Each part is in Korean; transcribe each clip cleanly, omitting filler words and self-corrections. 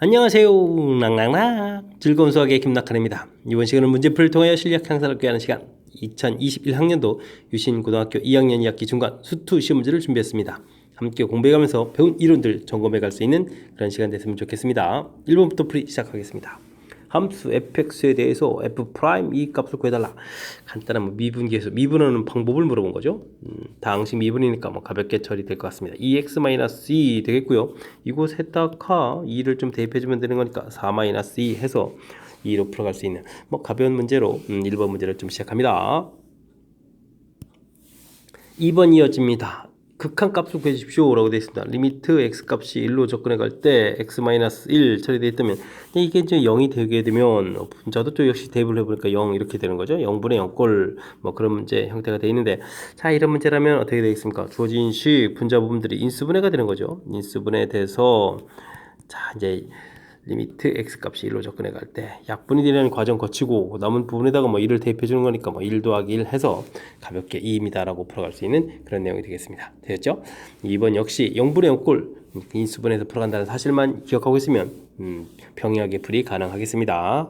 안녕하세요. 낭낭낭 즐거운 수학의 김낙한입니다. 이번 시간은 문제풀이를 통하여 실력 향상을 꾀하는 시간 2021학년도 유신고등학교 2학년 2학기 중간 수투 시험 문제를 준비했습니다. 함께 공부해가면서 배운 이론들 점검해 갈 수 있는 그런 시간 됐으면 좋겠습니다. 1번부터 풀이 시작하겠습니다. 함수 fx에 대해서 f' 이 값을 구해달라. 간단한 미분계수, 미분하는 방법을 물어본 거죠. 다항식 미분이니까 가볍게 처리될 것 같습니다. 2x-2 되겠고요. 이곳에다가 2를 좀 대입해주면 되는 거니까 4-2 해서 2로 풀어갈 수 있는 가벼운 문제로 1번 문제를 좀 시작합니다. 2번 이어집니다. 극한 값을 구해주십시오 라고 되어 있습니다. 리미트 x값이 1로 접근해 갈 때 x-1 처리되어 있다면 이게 이제 0이 되게 되면 저도 또 역시 대입을 해보니까 0 이렇게 되는 거죠. 0분의 0꼴 그런 문제 형태가 되어 있는데, 자, 이런 문제라면 어떻게 되겠습니까? 주어진 식 분자 부분들이 인수분해가 되는 거죠. 인수분해 돼서 자, 이제 리미트 x값이 1로 접근해 갈 때 약분이 되는 과정 거치고 남은 부분에다가 1을 대입해 주는 거니까 1 더하기 1 해서 가볍게 2입니다 라고 풀어갈 수 있는 그런 내용이 되겠습니다. 되었죠? 2번 역시 0분의 0꼴 인수분해에서 풀어간다는 사실만 기억하고 있으면 평이하게 풀이 가능하겠습니다.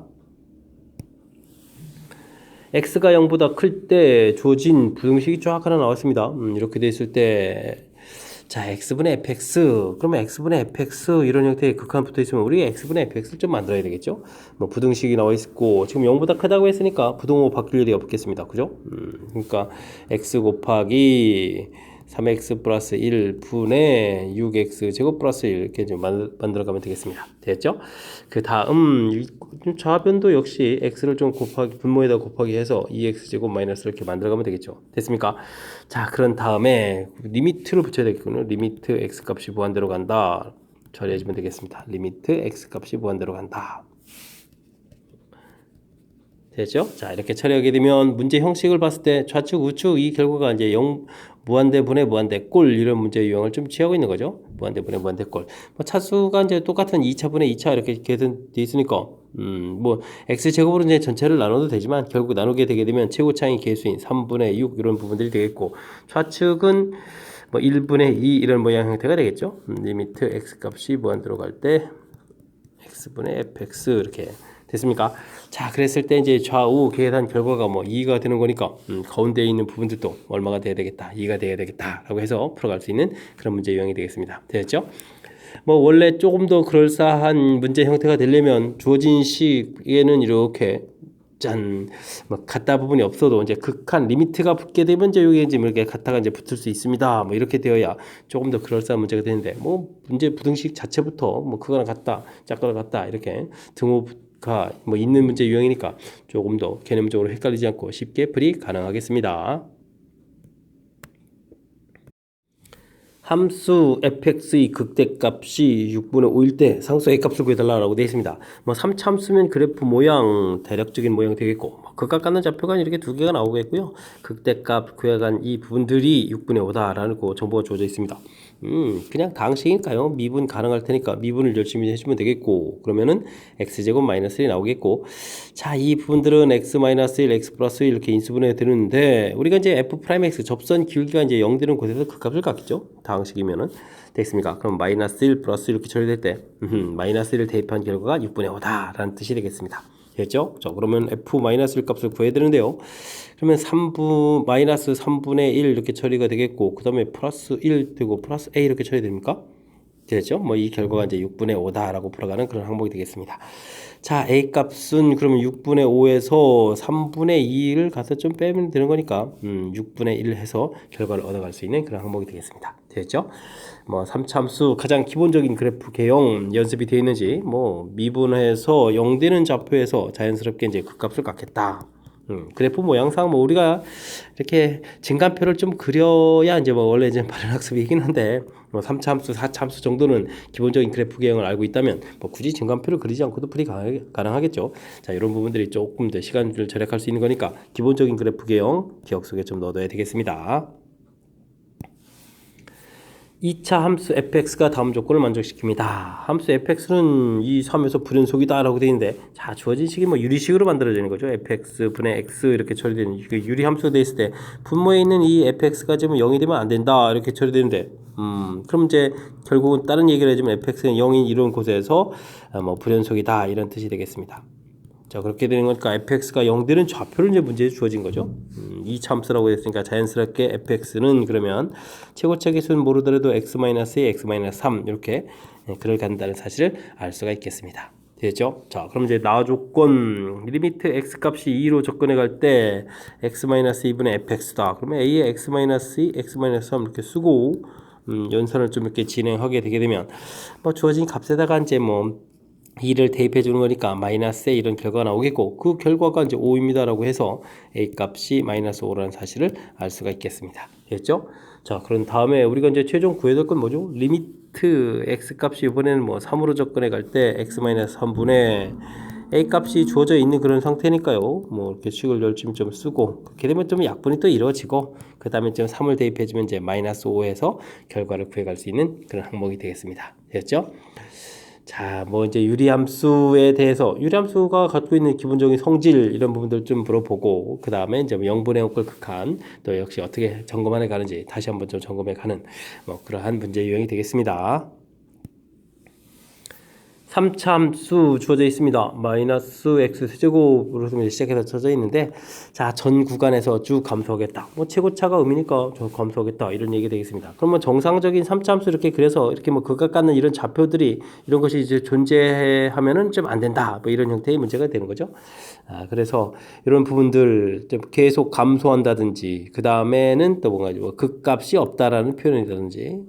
x가 0보다 클 때 주어진 부등식이 쫙 하나 나왔습니다. 이렇게 돼 있을 때 자, x분의 fx, 그러면 x분의 fx 이런 형태의 극한 붙어 있으면 우리가 x분의 fx를 좀 만들어야 되겠죠? 부등식이 나와 있고 지금 0보다 크다고 했으니까 부등호 바뀔 일이 없겠습니다. 그죠? 그러니까 x 곱하기 3x 플러스 1분의 6x 제곱 플러스 1 이렇게 좀 만들어가면 되겠습니다. 됐죠? 그 다음 좌변도 역시 x를 좀 곱하기 분모에다 곱하기 해서 2x 제곱 마이너스 이렇게 만들어가면 되겠죠. 됐습니까? 자, 그런 다음에 리미트를 붙여야 되겠군요. 리미트 x 값이 무한대로 간다. 처리해주면 되겠습니다. 리미트 x 값이 무한대로 간다. 되죠? 자, 이렇게 처리하게 되면 문제 형식을 봤을 때 좌측 우측 이 결과가 이제 무한대 분의 무한대 꼴 이런 문제 유형을 좀 취하고 있는 거죠. 무한대 분의 무한대 꼴. 차수가 이제 똑같은 2차 분의 2차 이렇게 돼 있으니까 x 제곱으로 이제 전체를 나눠도 되지만 결국 나누게 되게 되면 최고차의 개수인 3분의 6 이런 부분들이 되겠고, 좌측은 1분의 2 이런 모양 형태가 되겠죠. 리미트 x 값이 무한대로 갈 때 x분의 fx 이렇게 됐습니까? 자, 그랬을 때 이제 좌우 계산 결과가 2가 되는 거니까 가운데에 있는 부분들도 얼마가 돼야 되겠다, 2가 돼야 되겠다 라고 해서 풀어갈 수 있는 그런 문제 유형이 되겠습니다. 되었죠? 원래 조금 더 그럴싸한 문제 형태가 되려면 주어진 식에는 이렇게 짠, 같다 부분이 없어도 이제 극한 리미트가 붙게 되면 이제 여기 이제 이렇게 같다가 이제 붙을 수 있습니다. 이렇게 되어야 조금 더 그럴싸한 문제가 되는데, 문제 부등식 자체부터 크거나 같다, 작거나 같다 이렇게 등호가 있는 문제 유형이니까 조금 더 개념적으로 헷갈리지 않고 쉽게 풀이 가능하겠습니다. 함수 fx의 극대값이 6분의 5일 때 상수 a값을 구해달라고 되어 있습니다. 3참수면 그래프 모양, 대략적인 모양 되겠고, 극과 같는 좌표가 이렇게 두 개가 나오겠고요. 극대값 구해간 이 부분들이 6분의 5다라는 정보가 주어져 있습니다. 그냥 다항식이니까요. 미분 가능할 테니까 미분을 열심히 해주면 되겠고, 그러면은 x제곱 마이너스 1이 나오겠고, 자, 이 부분들은 x 마이너스 1, x 플러스 1 이렇게 인수분해 되는데, 우리가 이제 f'(x) 접선 기울기가 이제 0 되는 곳에서 그 값을 갖겠죠. 다항식이면은 됐습니까? 그럼 마이너스 1 플러스 이렇게 처리될 때 마이너스 1을 대입한 결과가 6분의 5다라는 뜻이 되겠습니다. 됐죠? 자, 그러면 f-1 값을 구해야 되는데요. 그러면 마이너스 3분의 1 이렇게 처리가 되겠고, 그 다음에 플러스 1 되고 플러스 a 이렇게 처리됩니까? 되죠? 이 결과가 이제 6분의 5다라고 풀어가는 그런 항목이 되겠습니다. 자, a 값은 그러면 6분의 5에서 3분의 2를 가서 좀 빼면 되는 거니까 6분의 1 해서 결과를 얻어갈 수 있는 그런 항목이 되겠습니다. 됐죠? 3참수 가장 기본적인 그래프 개형 연습이 되어 있는지, 미분해서 0 되는 좌표에서 자연스럽게 이제 그 값을 갖겠다. 그래프 모양상 우리가 이렇게 증간표를 좀 그려야 이제 원래 이제 바른 학습이긴 한데 3참수, 4참수 정도는 기본적인 그래프 개형을 알고 있다면 굳이 증간표를 그리지 않고도 풀이 가능하겠죠. 자, 이런 부분들이 조금 더 시간을 절약할 수 있는 거니까 기본적인 그래프 개형 기억 속에 좀 넣어둬야 되겠습니다. 2차 함수 fx가 다음 조건을 만족시킵니다. 함수 fx는 이 3에서 불연속이다 라고 되어 있는데, 자, 주어진 식이 유리식으로 만들어지는 거죠. fx 분의 x 이렇게 처리되는 유리 함수가 되어 있을 때 분모에 있는 이 fx가 지금 0이 되면 안 된다 이렇게 처리되는데, 그럼 이제 결국은 다른 얘기를 해주면 fx는 0인 이런 곳에서 뭐 불연속이다 이런 뜻이 되겠습니다. 자, 그렇게 되는 거니까 fx가 0 되는 좌표를 이제 문제에 주어진 거죠. 이 참수라고 했으니까 자연스럽게 fx는 그러면 최고차 계수는 모르더라도 x-2, x-3 이렇게 그를 간다는 사실을 알 수가 있겠습니다. 됐죠? 자, 그럼 이제 나와 조건 리미트 x 값이 2로 접근해 갈 때 x-2분의 fx다. 그러면 a의 x-2, x-3 이렇게 쓰고 연산을 좀 이렇게 진행하게 되게 되면 뭐 주어진 값에다가 이제 뭐 2를 대입해 주는 거니까 마이너스에 이런 결과가 나오겠고 그 결과가 이제 5입니다라고 해서 a 값이 마이너스 5라는 사실을 알 수가 있겠습니다. 됐죠? 자, 그런 다음에 우리가 이제 최종 구해야 될 건 뭐죠? 리미트 x 값이 이번에는 뭐 3으로 접근해 갈 때 x-3분의 a 값이 주어져 있는 그런 상태니까요. 뭐 이렇게 식을 열심히 좀 쓰고 그렇게 되면 좀 약분이 또 이루어지고 그 다음에 좀 3을 대입해 주면 이제 마이너스 5에서 결과를 구해갈 수 있는 그런 항목이 되겠습니다. 됐죠? 자, 뭐 이제 유리함수에 대해서 유리함수가 갖고 있는 기본적인 성질 이런 부분들 좀 물어보고 그 다음에 이제 뭐 0분의 원꼴 극한 또 역시 어떻게 점검해 가는지 다시 한번 좀 점검해 가는 뭐 그러한 문제 유형이 되겠습니다. 3차 함수 주어져 있습니다. 마이너스 x 세제곱으로 시작해서 쳐져 있는데 자, 전 구간에서 쭉 감소하겠다. 뭐 최고차가 의미니까 저 감소하겠다. 이런 얘기 되겠습니다. 그러면 정상적인 3차 함수 이렇게 그래서 이렇게 뭐 극각 갖는 이런 좌표들이 이런 것이 이제 존재하면은 좀 안 된다. 뭐 이런 형태의 문제가 되는 거죠. 그래서 이런 부분들 좀 계속 감소한다든지 그 다음에는 또 뭔가 뭐 극값이 없다라는 표현이라든지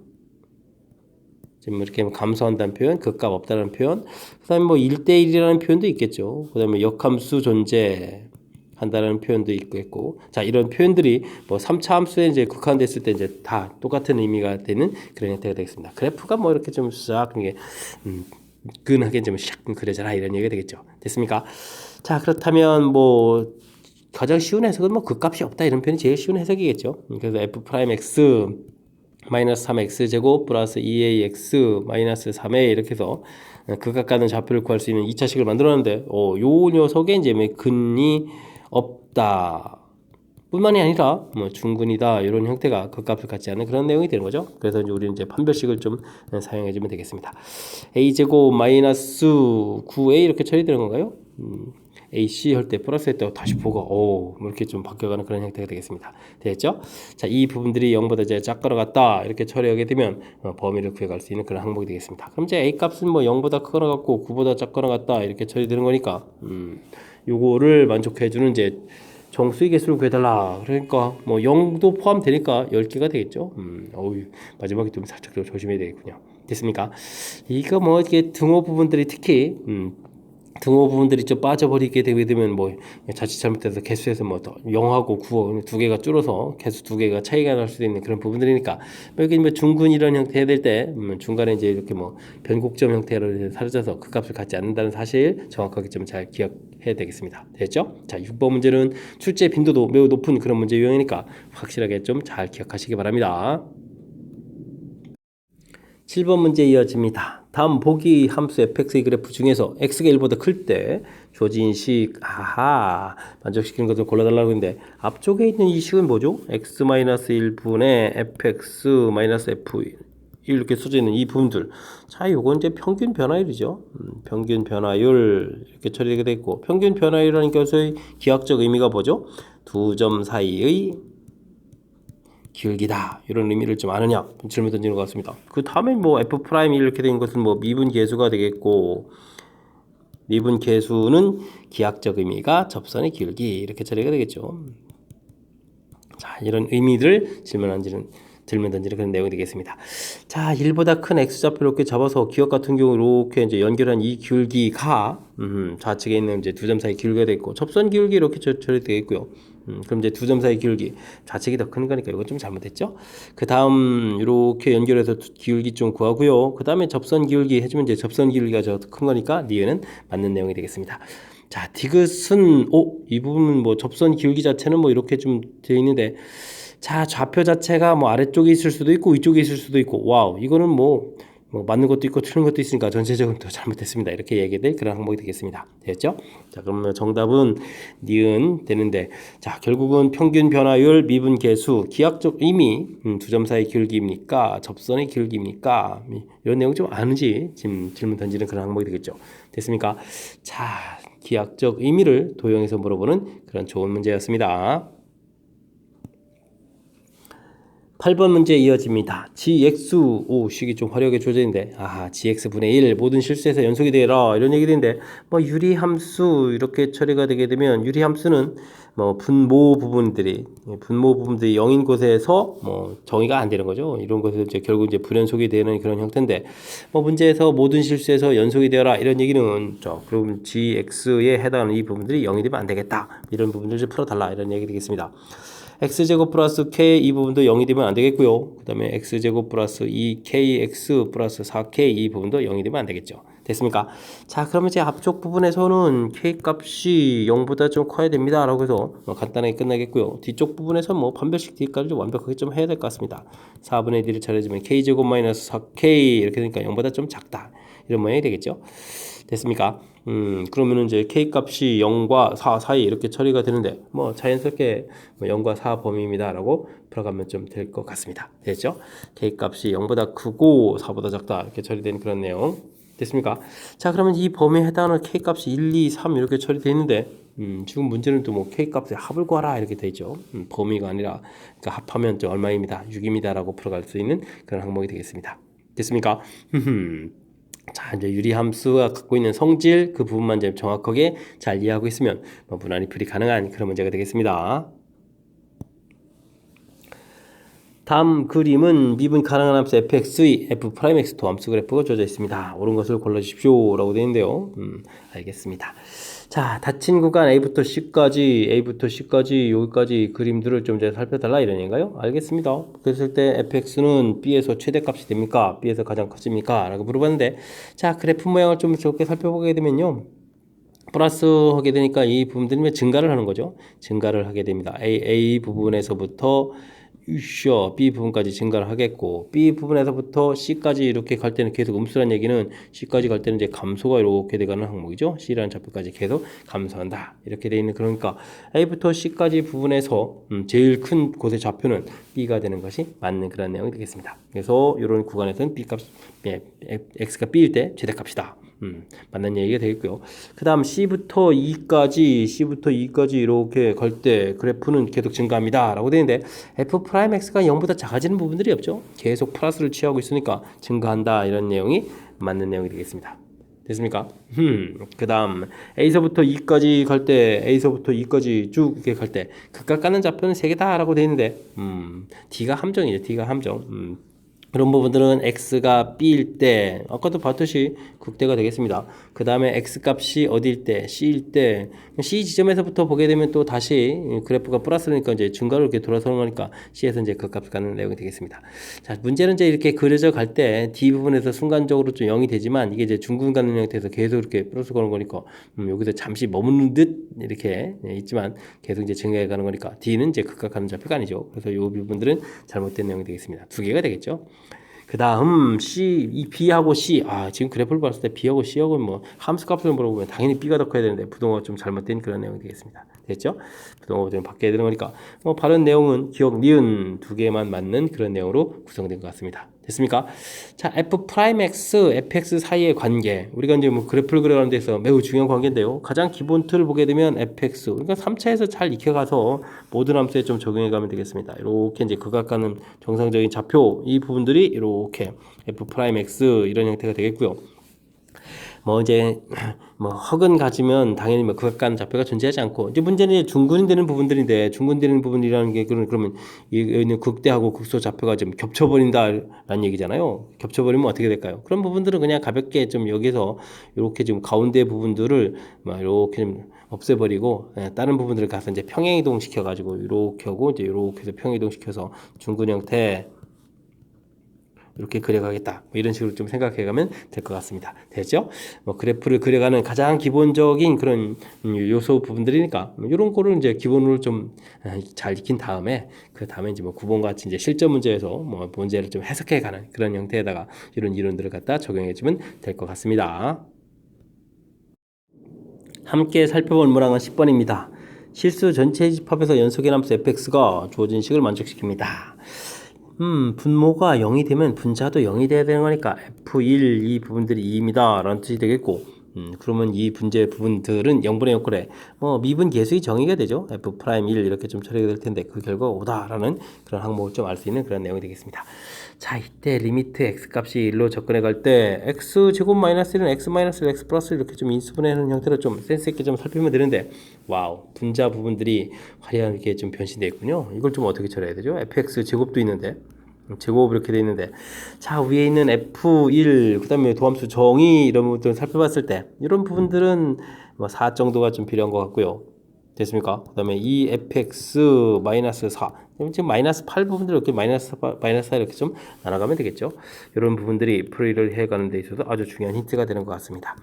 지금 이렇게 감소한다는 표현, 극값 없다는 표현, 그 다음에 뭐 1대1이라는 표현도 있겠죠. 그 다음에 역함수 존재한다는 표현도 있고, 자, 이런 표현들이 뭐 3차 함수에 이제 극한됐을 때 이제 다 똑같은 의미가 되는 그런 형태가 되겠습니다. 그래프가 뭐 이렇게 좀 싹, 이게, 근하게 좀 샥 그려져라 이런 얘기가 되겠죠. 됐습니까? 자, 그렇다면 뭐, 가장 쉬운 해석은 뭐 극값이 없다 이런 표현이 제일 쉬운 해석이겠죠. 그래서 f'(x) 마이너스 3x 제곱 플러스 2ax 마이너스 3a 이렇게 해서 극각 가는 좌표를 구할 수 있는 2차식을 만들었는데 요 녀석에 이제 근이 없다 뿐만이 아니라 뭐 중근이다 이런 형태가 극값을 갖지 않는 그런 내용이 되는 거죠. 그래서 이제 우리는 이제 판별식을 좀 사용해 주면 되겠습니다. a 제곱 마이너스 9a 이렇게 처리되는 건가요? AC 할 때 플러스 했다고 다시 보고 뭐 이렇게 좀 바뀌어가는 그런 형태가 되겠습니다. 됐죠? 자, 이 부분들이 0보다 이제 작거나 같다 이렇게 처리하게 되면 범위를 구해갈 수 있는 그런 항목이 되겠습니다. 그럼 이제 A 값은 뭐 0보다 크거나 같고 9보다 작거나 같다 이렇게 처리되는 거니까 요거를 만족해주는 이제 정수의 개수를 구해달라. 그러니까 뭐 0도 포함되니까 10개가 되겠죠. 마지막에 좀 살짝 조심해야 되겠군요. 됐습니까? 이거 뭐 이게 등호 부분들이 특히 등호 부분들이 좀 빠져버리게 되면 뭐 자칫 잘못해서 개수에서 뭐 0하고 9 두 개가 줄어서 개수 두 개가 차이가 날 수도 있는 그런 부분들이니까 여기 뭐 중근 이런 형태 해야 될 때 중간에 이제 이렇게 뭐 변곡점 형태로 사라져서 그 값을 갖지 않는다는 사실 정확하게 좀 잘 기억해야 되겠습니다. 됐죠? 자, 6번 문제는 출제 빈도도 매우 높은 그런 문제 유형이니까 확실하게 좀 잘 기억하시기 바랍니다. 7번 문제 이어집니다. 다음 보기 함수 fx의 그래프 중에서 x가 1보다 클 때 주어진 식 만족시키는 것을 골라달라고 했는데 앞쪽에 있는 이 식은 뭐죠? x-1분의 fx-f 이렇게 써져 있는 이 부분들. 자, 요건 이제 평균 변화율이죠. 평균 변화율 이렇게 처리되게 됐고 평균 변화율이라는 것의 기하학적 의미가 뭐죠? 두 점 사이의 기울기다 이런 의미를 좀 아느냐 질문 던지는 것 같습니다. 그 다음에 뭐 f 프라임 이렇게 된 것은 뭐 미분 계수가 되겠고 미분 계수는 기하학적 의미가 접선의 기울기 이렇게 처리가 되겠죠. 자, 이런 의미를 질문 던지는 그런 내용이 되겠습니다. 자, 1보다 큰 x좌표를 이렇게 잡아서 기억 같은 경우 이렇게 이제 연결한 이 기울기가 좌측에 있는 이제 두 점 사이 기울기가 되겠고 접선 기울기 이렇게 처리되겠고요. 그럼 이제 두 점 사이 기울기 좌측이 더 큰 거니까 이건 좀 잘못했죠. 그 다음 이렇게 연결해서 기울기 좀 구하고요. 그 다음에 접선 기울기 해주면 이제 접선 기울기가 더 큰 거니까 니은은 맞는 내용이 되겠습니다. 자, 디귿은 이 부분은 뭐 접선 기울기 자체는 뭐 이렇게 좀 되어 있는데 자, 좌표 자체가 뭐 아래쪽에 있을 수도 있고 위쪽에 있을 수도 있고 와우 이거는 뭐 뭐 맞는 것도 있고 틀린 것도 있으니까 전체적으로 또 잘못됐습니다. 이렇게 얘기될 그런 항목이 되겠습니다. 됐죠? 자, 그러면 정답은 니은 되는데, 자, 결국은 평균 변화율, 미분 계수, 기하적 의미, 두 점 사이 기울기입니까? 접선의 기울기입니까? 이런 내용 좀 아는지 지금 질문 던지는 그런 항목이 되겠죠. 됐습니까? 자, 기하적 의미를 도형에서 물어보는 그런 좋은 문제였습니다. 8번 문제 이어집니다. gx, 오, 식이 좀 화려하게 조져있는데, gx분의 1, 모든 실수에서 연속이 되라, 이런 얘기 되는데, 뭐, 유리함수, 이렇게 처리가 되게 되면, 유리함수는, 뭐, 분모 부분들이 0인 곳에서, 뭐, 정의가 안 되는 거죠. 이런 곳에서 이제 결국 이제 불연속이 되는 그런 형태인데, 뭐, 문제에서 모든 실수에서 연속이 되어라, 이런 얘기는, 그럼 gx에 해당하는 이 부분들이 0이 되면 안 되겠다. 이런 부분들을 좀 풀어달라, 이런 얘기 되겠습니다. x제곱 플러스 k 이 부분도 0이 되면 안 되겠고요. 그 다음에 x제곱 플러스 2kx 플러스 4k 이 부분도 0이 되면 안 되겠죠. 됐습니까? 자, 그러면 이제 앞쪽 부분에서는 k 값이 0보다 좀 커야 됩니다. 라고 해서 간단하게 끝나겠고요. 뒤쪽 부분에서 뭐 판별식 뒤까지 좀 완벽하게 좀 해야 될 것 같습니다. 4분의 1을 차려주면 k제곱 마이너스 4k 이렇게 되니까 0보다 좀 작다. 이런 모양이 되겠죠. 됐습니까? 그러면은 이제 k 값이 0과 4 사이 이렇게 처리가 되는데, 뭐 자연스럽게 0과 4 범위입니다라고 풀어가면 좀 될 것 같습니다. 됐죠? k 값이 0보다 크고 4보다 작다 이렇게 처리된 그런 내용. 됐습니까? 자, 그러면 이 범위에 해당하는 k 값이 1, 2, 3 이렇게 처리되어 있는데, 지금 문제는 또 뭐 k 값의 합을 구하라 이렇게 돼 있죠. 범위가 아니라, 그러니까 합하면 좀 얼마입니다. 6입니다라고 풀어갈 수 있는 그런 항목이 되겠습니다. 됐습니까? 자, 이제 유리함수가 갖고 있는 성질 그 부분만 이제 정확하게 잘 이해하고 있으면 뭐 무난히 풀이 가능한 그런 문제가 되겠습니다. 다음 그림은 미분 가능한 함수 fx의 f'x 도함수 그래프가 주어져 있습니다. 옳은 것을 골라주십시오 라고 되어 있는데요. 알겠습니다. 자, 닫힌 구간 A부터 C까지 여기까지 그림들을 좀 이제 살펴달라 이런 얘기인가요? 알겠습니다. 그랬을 때 fx는 B에서 최대값이 됩니까? B에서 가장 커집니까? 라고 물어봤는데, 자, 그래프 모양을 좀 좋게 살펴보게 되면요. 플러스 하게 되니까 이 부분들이 증가를 하는 거죠. 증가를 하게 됩니다. A 부분에서부터 B 부분까지 증가를 하겠고, B 부분에서부터 C까지 이렇게 갈 때는 계속 음수란 얘기는 C까지 갈 때는 이제 감소가 이렇게 돼가는 항목이죠. C라는 좌표까지 계속 감소한다. 이렇게 돼 있는 그러니까 A부터 C까지 부분에서 제일 큰 곳의 좌표는 B가 되는 것이 맞는 그런 내용이 되겠습니다. 그래서 이런 구간에서는 B 값, X가 B일 때 최대값이다. 맞는 얘기가 되겠고요. 그 다음 C부터 E까지 이렇게 갈 때 그래프는 계속 증가합니다 라고 되는데 F'X가 0보다 작아지는 부분들이 없죠. 계속 플러스를 취하고 있으니까 증가한다 이런 내용이 맞는 내용이 되겠습니다. 됐습니까? 그 다음 A서부터 E까지 갈 때 쭉 이렇게 갈 때 극각 가는 좌표는 3개다 라고 되어 있는데 D가 함정이죠. D가 함정. 그런 부분들은 x가 b일 때 아까도 봤듯이 극대가 되겠습니다. 그 다음에 x값이 어디일 때 c일 때 c 지점에서부터 보게 되면 또 다시 그래프가 플러스니까 이제 증가로 이렇게 돌아서는 거니까 c에서 이제 극값 가는 내용이 되겠습니다. 자, 문제는 이제 이렇게 그려져 갈 때 d 부분에서 순간적으로 좀 0이 되지만 이게 이제 중근 가는 형태에서 계속 이렇게 플러스 가는 거니까 여기서 잠시 머무는 듯 이렇게 있지만 계속 이제 증가해 가는 거니까 d는 이제 극값 가는 좌표가 아니죠. 그래서 이 부분들은 잘못된 내용이 되겠습니다. 두 개가 되겠죠. 그 다음 이 B하고 C 지금 그래프를 봤을 때 B하고 C하고 뭐 함수 값을 물어보면 당연히 B가 더 커야 되는데 부동호가 좀 잘못된 그런 내용이 되겠습니다. 됐죠? 부동호가 좀 바뀌어야 되는 거니까 바른 내용은 기억, 니은 두 개만 맞는 그런 내용으로 구성된 것 같습니다. 됐습니까? 자, F'X, fx 사이의 관계. 우리가 이제 뭐 그래프를 그려가는 데서 매우 중요한 관계인데요. 가장 기본 틀을 보게 되면 fx. 그러니까 3차에서 잘 익혀가서 모든 함수에 좀 적용해 가면 되겠습니다. 이렇게 이제 극악가는 정상적인 좌표, 이 부분들이 이렇게 F'X 이런 형태가 되겠고요. 뭐 이제 뭐 헉은 가지면 당연히 뭐 극악간 좌표가 존재하지 않고 이제 문제는 중근이 되는 부분들인데 중근되는 부분이라는 게 그러면 여기는 극대하고 극소 좌표가 좀 겹쳐버린다라는 얘기잖아요. 겹쳐버리면 어떻게 될까요? 그런 부분들은 그냥 가볍게 좀 여기서 이렇게 지금 가운데 부분들을 막 이렇게 좀 없애버리고 다른 부분들을 가서 이제 평행이동 시켜가지고 이렇게 하고 이제 이렇게 해서 평행이동 시켜서 중근 형태 이렇게 그려가겠다. 뭐 이런 식으로 좀 생각해가면 될 것 같습니다. 됐죠? 뭐 그래프를 그려가는 가장 기본적인 그런 요소 부분들이니까 이런 거를 이제 기본으로 좀 잘 익힌 다음에 그 다음에 이제 뭐 구본 같이 이제 실전 문제에서 뭐 문제를 좀 해석해가는 그런 형태에다가 이런 이론들을 갖다 적용해주면 될 것 같습니다. 함께 살펴볼 문항은 10번입니다. 실수 전체 집합에서 연속의 함수 fx가 주어진 식을 만족시킵니다. 분모가 0이 되면 분자도 0이 돼야 되는 거니까 f1 이 부분들이 2입니다 라는 뜻이 되겠고 그러면 이 분자의 부분들은 0분의 0꼴에 미분 계수의 정의가 되죠. f'1 이렇게 좀 처리가 될 텐데 그 결과가 5다라는 그런 항목을 좀 알 수 있는 그런 내용이 되겠습니다. 자, 이때 리미트 x 값이 1로 접근해 갈 때 x 제곱 마이너스 1은 x 마이너스 x 플러스 이렇게 좀 인수분해하는 형태로 좀 센스 있게 좀 살피면 되는데 와우, 분자 부분들이 화려하게 좀 변신되어 있군요. 이걸 좀 어떻게 처리해야 되죠? fx 제곱도 있는데 제곱 이렇게 돼 있는데 자 위에 있는 f1 그 다음에 도함수 정의 이런 부분들을 살펴봤을 때 이런 부분들은 4 정도가 좀 필요한 것 같고요. 됐습니까? 그 다음에 이 fx 마이너스 4 지금 마이너스 8 부분들 이렇게 마이너스 4 이렇게 좀 나눠가면 되겠죠. 이런 부분들이 풀이를 해가는 데 있어서 아주 중요한 힌트가 되는 것 같습니다.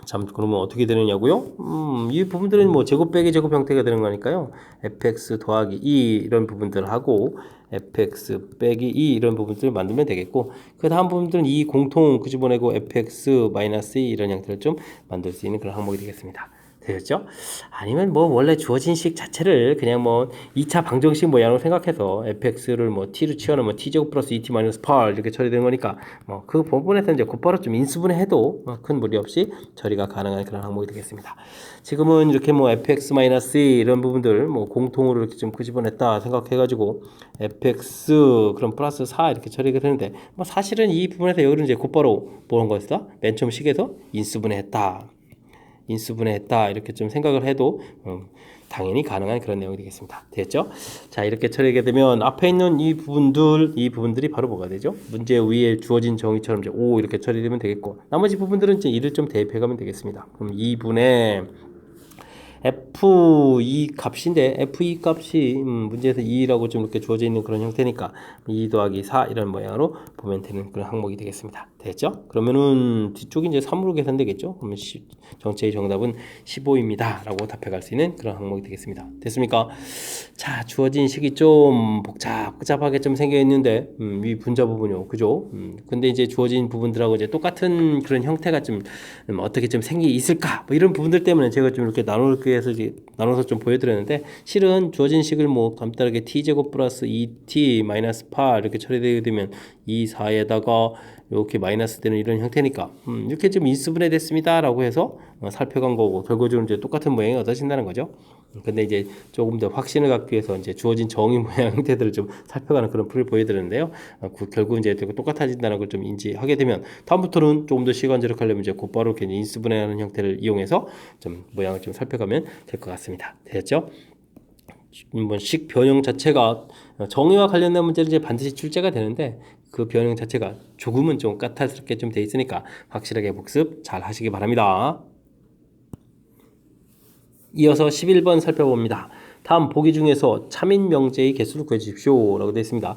자, 그러면 어떻게 되느냐고요? 이 부분들은 제곱 빼기 제곱 형태가 되는 거니까요. fx 더하기 2 이런 부분들을 하고 fx 빼기 2 이런 부분들을 만들면 되겠고 그 다음 부분들은 이 공통 끄집어내고 fx 마이너스 2 이런 형태를 좀 만들 수 있는 그런 항목이 되겠습니다. 되셨죠? 아니면 원래 주어진 식 자체를 그냥 2차 방정식 모양으로 생각해서 fx를 t로 치워놓으면 t제곱 플러스 2t 마이너스 8 이렇게 처리되는 거니까 그 부분에서 이제 곧바로 좀 인수분해해도 큰 무리 없이 처리가 가능한 그런 항목이 되겠습니다. 지금은 이렇게 fx 마이너스 2 이런 부분들 공통으로 이렇게 좀 끄집어냈다 생각해가지고 fx 그럼 플러스 4 이렇게 처리가 되는데 사실은 이 부분에서 여기를 이제 곧바로 뭐한 거였어? 맨 처음 식에서 인수분해했다 이렇게 좀 생각을 해도 당연히 가능한 그런 내용이 되겠습니다. 됐죠? 자, 이렇게 처리하게 되면 앞에 있는 이 부분들이 바로 뭐가 되죠? 문제 위에 주어진 정의처럼 이제 5 이렇게 처리되면 되겠고 나머지 부분들은 이제 1을 좀 대입해 가면 되겠습니다. 그럼 2분의 F2 값인데 F2 값이 문제에서 2라고 좀 이렇게 주어져 있는 그런 형태니까 2 더하기 4 이런 모양으로 보면 되는 그런 항목이 되겠습니다. 됐죠? 그러면은 뒤쪽이 이제 3으로 계산되겠죠? 그러면 전체의 정답은 15입니다. 라고 답해갈 수 있는 그런 항목이 되겠습니다. 됐습니까? 자, 주어진 식이 좀 복잡하게 좀 생겨 있는데 이 분자 부분이요. 그죠? 근데 이제 주어진 부분들하고 이제 똑같은 그런 형태가 좀 어떻게 좀 있을까? 이런 부분들 때문에 제가 좀 이렇게 나눠서 좀 보여드렸는데 실은 주어진 식을 간단하게 t제곱 플러스 2t 마이너스 8 이렇게 처리되게 되면 2, 4에다가 이렇게 마이너스 되는 이런 형태니까 이렇게 좀 인수분해 됐습니다 라고 해서 살펴간 거고 결과적으로 이제 똑같은 모양이 얻어진다는 거죠. 근데 이제 조금 더 확신을 갖기 위해서 이제 주어진 정의 모양 형태들을 좀 살펴가는 그런 풀을 보여드렸는데요. 결국 이제 똑같아진다는 걸 좀 인지하게 되면 다음부터는 조금 더 시간 절약하려면 이제 곧바로 이렇게 인수분해하는 형태를 이용해서 좀 모양을 좀 살펴가면 될 것 같습니다. 되셨죠? 식 변형 자체가 정의와 관련된 문제는 이제 반드시 출제가 되는데 그 변형 자체가 조금은 좀 까탈스럽게 좀 돼 있으니까 확실하게 복습 잘 하시기 바랍니다. 이어서 11번 살펴봅니다. 다음 보기 중에서 참인 명제의 개수를 구해주십시오 라고 되어 있습니다.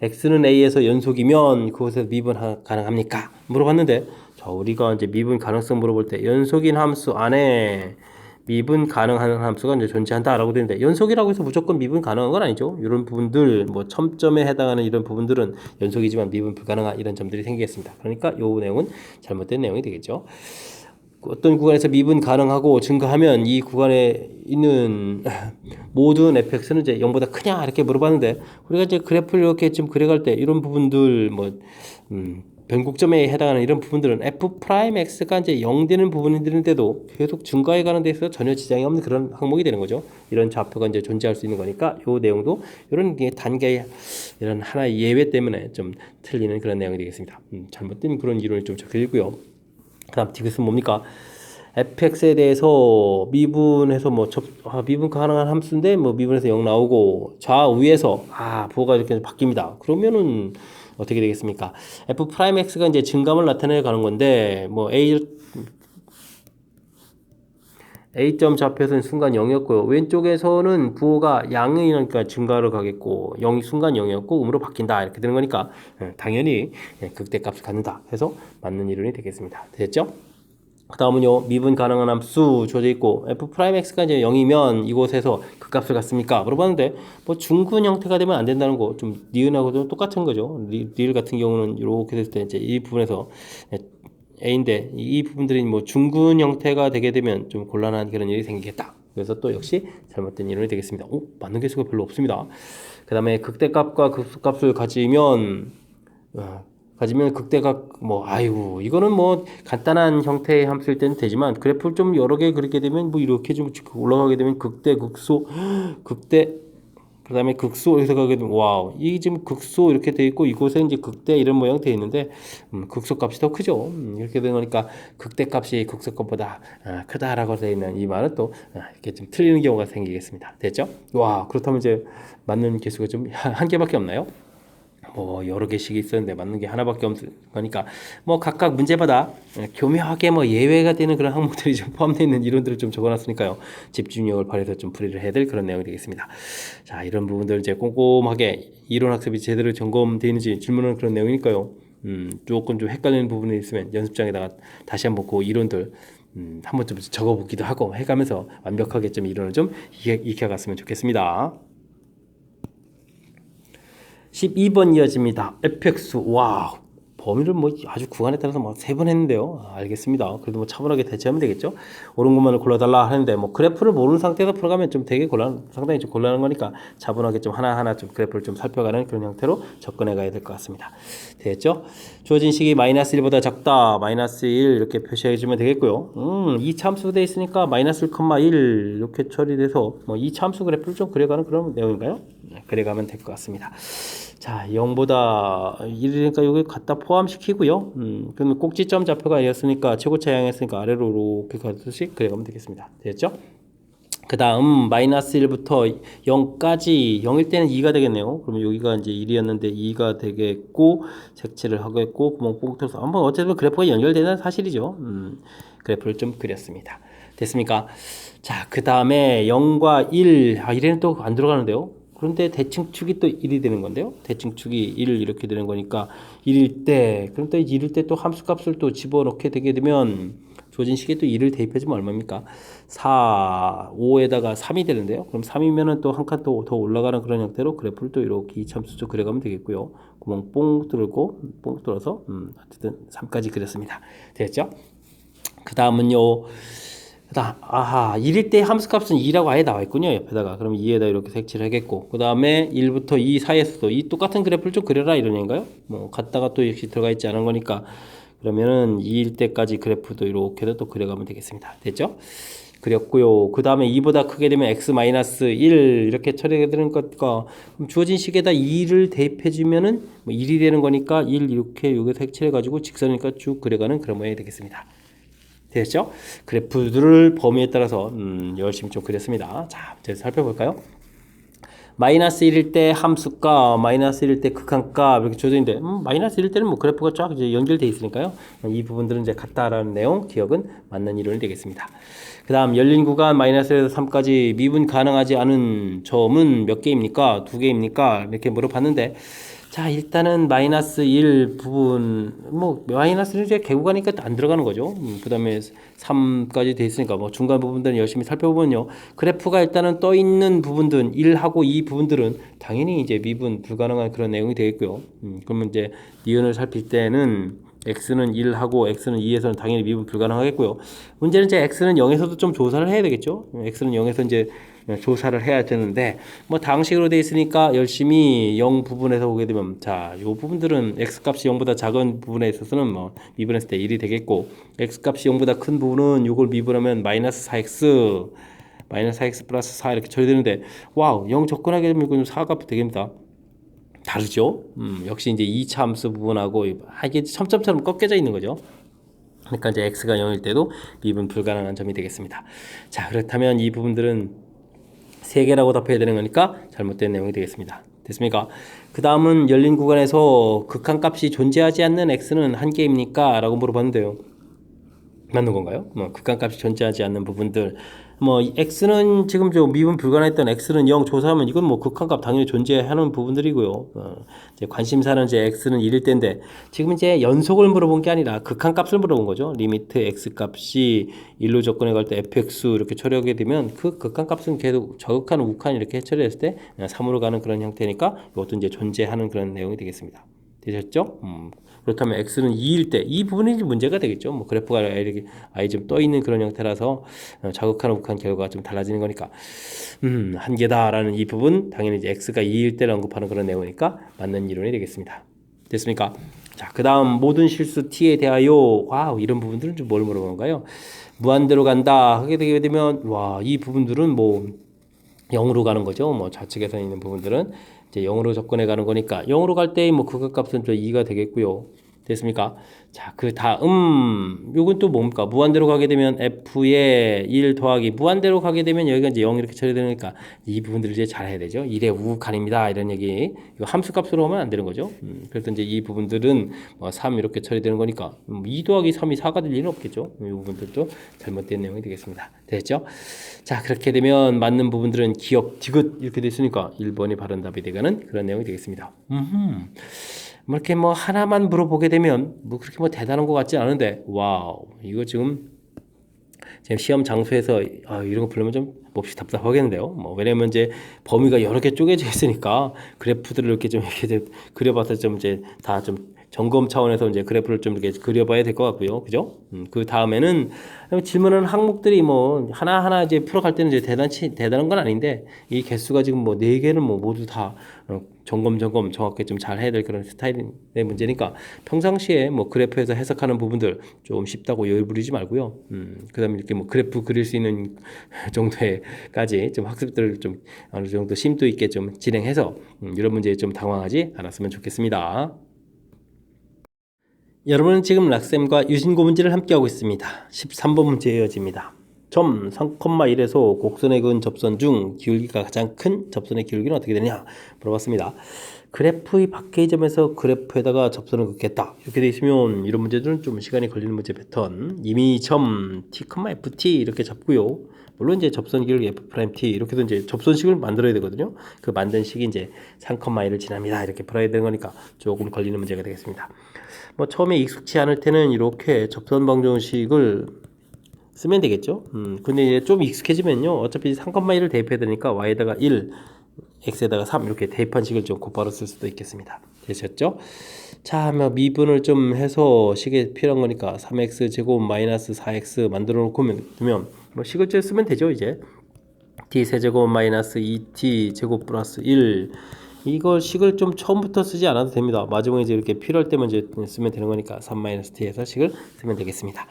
x는 a에서 연속이면 그곳에서 미분 가능합니까? 물어봤는데 자, 우리가 이제 미분 가능성 물어볼 때 연속인 함수 안에 미분 가능한 함수가 이제 존재한다라고 되는데 연속이라고 해서 무조건 미분 가능한 건 아니죠. 이런 부분들 첨점에 해당하는 이런 부분들은 연속이지만 미분 불가능한 이런 점들이 생기겠습니다. 그러니까 이 내용은 잘못된 내용이 되겠죠. 어떤 구간에서 미분 가능하고 증가하면 이 구간에 있는 모든 fx는 이제 0보다 크냐 이렇게 물어봤는데 우리가 이제 그래프를 이렇게 좀 그려갈 때 이런 부분들 변곡점에 해당하는 이런 부분들은 f'x가 이제 0 되는 부분인데도 계속 증가해 가는 데 있어서 전혀 지장이 없는 그런 항목이 되는 거죠. 이런 좌표가 이제 존재할 수 있는 거니까 이 내용도 이런 단계의 이런 하나의 예외 때문에 좀 틀리는 그런 내용이 되겠습니다. 잘못된 그런 이론이 좀 적혀있고요. 그 다음 디귿은 뭡니까? fx에 대해서 미분해서 미분 가능한 함수인데 미분해서 0 나오고 좌우에서 부호가 이렇게 바뀝니다. 그러면은 어떻게 되겠습니까? f'x가 이제 증감을 나타내 가는 건데 A점 좌표에서는 순간 0이었고요. 왼쪽에서는 부호가 양이니까 증가로 가겠고 0이 순간 0이었고 음으로 바뀐다 이렇게 되는 거니까 당연히 극대값을 갖는다 해서 맞는 이론이 되겠습니다. 됐죠? 그 다음은요, 미분 가능한 함수 주어져 있고 f'x가 이제 0이면 이곳에서 그 값을 갖습니까? 물어봤는데 뭐 중근 형태가 되면 안 된다는 거 좀 니은하고도 똑같은 거죠. 리을 같은 경우는 이렇게 됐을 때 이제 이 부분에서 A인데 이 부분들이 뭐 중근 형태가 되게 되면 좀 곤란한 그런 일이 생기겠다. 그래서 또 역시 잘못된 이론이 되겠습니다. 오, 맞는 개수가 별로 없습니다. 그 다음에 극대값과 극소값을 가지면 극대각 뭐 아이고 이거는 뭐 간단한 형태의 함수일 때는 되지만 그래프를 좀 여러 개 그리게 되면 뭐 이렇게 좀 올라가게 되면 극대 극소 극대 그다음에 극소 이렇게 가게 되면 와우 이게 지금 극소 이렇게 돼 있고 이곳에 이제 극대 이런 모양 돼 있는데 극소 값이 더 크죠. 이렇게 되는 거니까 극대 값이 극소 값보다 크다라고 되어 있는 이 말은 또 이렇게 좀 틀리는 경우가 생기겠습니다. 됐죠? 와 그렇다면 이제 맞는 개수가 좀 한 개밖에 없나요? 뭐 여러 개씩 있었는데 맞는 게 하나밖에 없는 거니까 뭐 각각 문제마다 교묘하게 뭐 예외가 되는 그런 항목들이 좀 포함되어 있는 이론들을 좀 적어놨으니까요. 집중력을 발휘해서 좀 풀이를 해야 될 그런 내용이 되겠습니다. 자 이런 부분들 이제 꼼꼼하게 이론 학습이 제대로 점검되어 있는지 질문하는 그런 내용이니까요. 조금 좀 헷갈리는 부분이 있으면 연습장에다가 다시 한번 그 이론들 한번 좀 적어보기도 하고 해가면서 완벽하게 좀 이론을 좀 익혀갔으면 좋겠습니다. 12번 이어집니다. fx 와 범위를 뭐 아주 구간에 따라서 막 세 번 했는데요. 알겠습니다. 그래도 뭐 차분하게 대처하면 되겠죠. 옳은 것만을 골라달라 하는데 뭐 그래프를 모르는 상태에서 풀어가면 좀 되게 상당히 좀 곤란한 거니까 차분하게 좀 하나하나 좀 그래프를 좀 살펴가는 그런 형태로 접근해 가야 될 것 같습니다. 됐죠? 주어진 식이 마이너스 1보다 작다. 마이너스 1 이렇게 표시해 주면 되겠고요. 이 참수 돼 있으니까 마이너스 1,1 이렇게 처리돼서 뭐 이 참수 그래프를 좀 그려가는 그런 내용인가요? 그래가면 될 것 같습니다. 자, 0보다 1이니까 여기 갖다 포함시키고요. 그러면 꼭지점 좌표가 아니었으니까 최고차 향했으니까 아래로 이렇게 가듯이 그려가면 되겠습니다. 됐죠? 그 다음 마이너스 1부터 0까지 0일 때는 2가 되겠네요. 그러면 여기가 이제 1이었는데 2가 되겠고 색칠을 하겠고 구멍 뽕 뚫어서 한번 어쨌든 그래프가 연결되는 사실이죠. 그래프를 좀 그렸습니다. 됐습니까? 자, 그 다음에 0과 1, 1에는 또 안 들어가는데요. 그런데 대칭축이 또 1이 되는 건데요. 대칭축이 1 이렇게 되는 거니까 1일 때, 그럼 또 1일 때 또 함수값을 또 집어넣게 되게 되면 주어진 식에 또 2를 대입해주면 얼마입니까? 4, 5에다가 3이 되는데요. 그럼 3이면은 또 한 칸 더 올라가는 그런 형태로 그래프를 또 이렇게 이참수죠 그려가면 되겠고요. 구멍 뽕 뚫고, 뽕 뚫어서, 어쨌든 3까지 그렸습니다. 됐죠? 그 다음은요. 아하, 1일 때 함수값은 2라고 아예 나와 있군요. 옆에다가. 그럼 2에다 이렇게 색칠을 하겠고. 그 다음에 1부터 2 사이에서도 이 똑같은 그래프를 좀 그려라 이런 얘기인가요? 뭐, 갖다가 또 역시 들어가 있지 않은 거니까. 그러면은 2일 때까지 그래프도 이렇게도 또 그려가면 되겠습니다. 됐죠? 그렸고요. 그 다음에 2보다 크게 되면 x-1 이렇게 처리가 되는 것과 주어진 식에다 2를 대입해주면은 뭐 1이 되는 거니까 1 이렇게 여기 색칠해가지고 직선이니까 쭉 그려가는 그런 모양이 되겠습니다. 됐죠? 그래프들을 범위에 따라서 열심히 좀 그렸습니다. 자, 이제 살펴볼까요? 마이너스 1일 때 함수값, 마이너스 1일 때 극한값 이렇게 주어져 있는데 마이너스 1일 때는 뭐 그래프가 쫙 이제 연결돼 있으니까요. 이 부분들은 이제 같다라는 내용, 기억은 맞는 이론이 되겠습니다. 그 다음 열린 구간 마이너스에서 3까지 미분 가능하지 않은 점은 몇 개입니까? 2개입니까? 이렇게 물어봤는데 자 일단은 마이너스 1 부분 뭐 마이너스 1 이제 개구가니까 안 들어가는 거죠. 그 다음에 3까지 돼 있으니까 뭐 중간 부분들은 열심히 살펴보면요 그래프가 일단은 떠 있는 부분들은 1하고 2 부분들은 당연히 이제 미분 불가능한 그런 내용이 되겠고요. 그러면 이제 니은을 살필 때는 x는 1하고 x는 2에서는 당연히 미분 불가능하겠고요. 문제는 이제 x는 0에서도 좀 조사를 해야 되겠죠. x는 0에서 이제 조사를 해야 되는데 뭐 당식으로 돼 있으니까 열심히 0 부분에서 보게 되면 자, 요 부분들은 x 값이 0보다 작은 부분에 있어서는 뭐 미분했을 때 1이 되겠고 x 값이 0보다 큰 부분은 요걸 미분하면 마이너스 4x 마이너스 4x 플러스 4 이렇게 처리되는데 와우 0 접근하게 되면 이건 4가 되겠습니다. 다르죠? 역시 이제 2차 함수 부분하고 이게 점점처럼 꺾여져 있는 거죠. 그러니까 이제 x가 0일 때도 미분 불가능한 점이 되겠습니다. 자, 그렇다면 이 부분들은 3개라고 답해야 되는 거니까 잘못된 내용이 되겠습니다. 됐습니까? 그 다음은 열린 구간에서 극한값이 존재하지 않는 x는 한 개입니까? 라고 물어봤는데요. 맞는 건가요? 뭐 극한값이 존재하지 않는 부분들 뭐 x는 지금 저 미분 불가능했던 x는 0 조사하면 이건 뭐 극한값 당연히 존재하는 부분들이고요. 이제 관심사는 이제 x는 1일 때인데 지금 이제 연속을 물어본 게 아니라 극한값을 물어본 거죠. 리미트 x 값이 1로 접근해 갈 때 fx 이렇게 처리하게 되면 그 극한값은 계속 저극한 우칸 이렇게 처리했을 때 3으로 가는 그런 형태니까 이것도 이제 존재하는 그런 내용이 되겠습니다. 되셨죠? 그렇다면 x는 2일 때 이 부분이 문제가 되겠죠. 뭐 그래프가 이렇게 아예 좀 떠 있는 그런 형태라서 자극한 우극한 결과가 좀 달라지는 거니까 한계다라는 이 부분 당연히 이제 x가 2일 때를 언급하는 그런 내용이니까 맞는 이론이 되겠습니다. 됐습니까? 자, 그다음 모든 실수 t에 대하여 와우 이런 부분들은 좀 뭘 물어보는가요? 무한대로 간다 하게 되게 되면 와 이 부분들은 뭐 0으로 가는 거죠. 뭐 좌측에서 있는 부분들은 이제 0으로 접근해 가는 거니까 0으로 갈 때 뭐 극값은 저 2가 되겠고요. 됐습니까? 자, 그 다음 요건 또 뭡니까? 무한대로 가게 되면 f의 1 더하기 무한대로 가게 되면 여기가 이제 0 이렇게 처리되니까 이 부분들을 이제 잘 해야 되죠. 1의 우칸입니다. 이런 얘기. 이거 함수값으로 하면 안 되는 거죠. 그래서 이제 이 부분들은 뭐 3 이렇게 처리되는 거니까 2 더하기 3이 4가 될 리는 없겠죠. 이 부분들도 잘못된 내용이 되겠습니다. 됐죠? 자, 그렇게 되면 맞는 부분들은 기억, 디귿 이렇게 됐으니까 1번이 바른 답이 되가는 그런 내용이 되겠습니다. 뭐 이렇게 뭐 하나만 물어보게 되면 뭐 그렇게 뭐 대단한 것 같지 않은데 와우 이거 지금 시험 장소에서 이런 거 불러면 좀 몹시 답답하겠는데요. 뭐 왜냐면 이제 범위가 여러 개 쪼개져 있으니까 그래프들을 이렇게 좀 그려봐서 좀 이제 다 좀 점검 차원에서 이제 그래프를 좀 이렇게 그려봐야 될 것 같고요. 그죠? 그 다음에는 질문하는 항목들이 뭐 하나하나 이제 풀어갈 때는 이제 대단한 건 아닌데 이 개수가 지금 뭐 4개는 뭐 모두 다 점검 정확하게 좀 잘 해야 될 그런 스타일의 문제니까 평상시에 뭐 그래프에서 해석하는 부분들 좀 쉽다고 여유 부리지 말고요. 그다음에 이렇게 뭐 그래프 그릴 수 있는 정도에까지 좀 학습들을 좀 어느 정도 심도 있게 좀 진행해서 이런 문제에 좀 당황하지 않았으면 좋겠습니다. 여러분은 지금 락쌤과 유진고 문제를 함께하고 있습니다. 13번 문제 이어집니다. 점 3,1에서 곡선에 그은 접선 중 기울기가 가장 큰 접선의 기울기는 어떻게 되느냐 물어봤습니다. 그래프의 밖의 점에서 그래프에다가 접선을 긋겠다 이렇게 되어 있으면 이런 문제들은 좀 시간이 걸리는 문제 패턴. 이미 점 t, ft 이렇게 잡고요. 물론 이제 접선 기울기 f'(t) 이렇게도 이제 접선식을 만들어야 되거든요. 그 만든 식이 이제 3,1을 지납니다. 이렇게 풀어야 되는 거니까 조금 걸리는 문제가 되겠습니다. 뭐 처음에 익숙치 않을 때는 이렇게 접선 방정식을 쓰면 되겠죠. 근데 이제 좀 익숙해지면요. 어차피 3,1을 대입해야 되니까 y에다가 1, x에다가 3 이렇게 대입한 식을 좀 곧바로 쓸 수도 있겠습니다. 되셨죠? 자, 뭐 미분을 좀 해서 식에 필요한 거니까 3x 제곱 마이너스 4x 만들어 놓고 두면 뭐 식을 쓰면 되죠, 이제. t 세제곱 마이너스 2t 제곱 플러스 1 이거 식을 좀 처음부터 쓰지 않아도 됩니다. 마지막에 이제 이렇게 필요할 때만 이제 쓰면 되는 거니까 3-t에서 식을 쓰면 되겠습니다.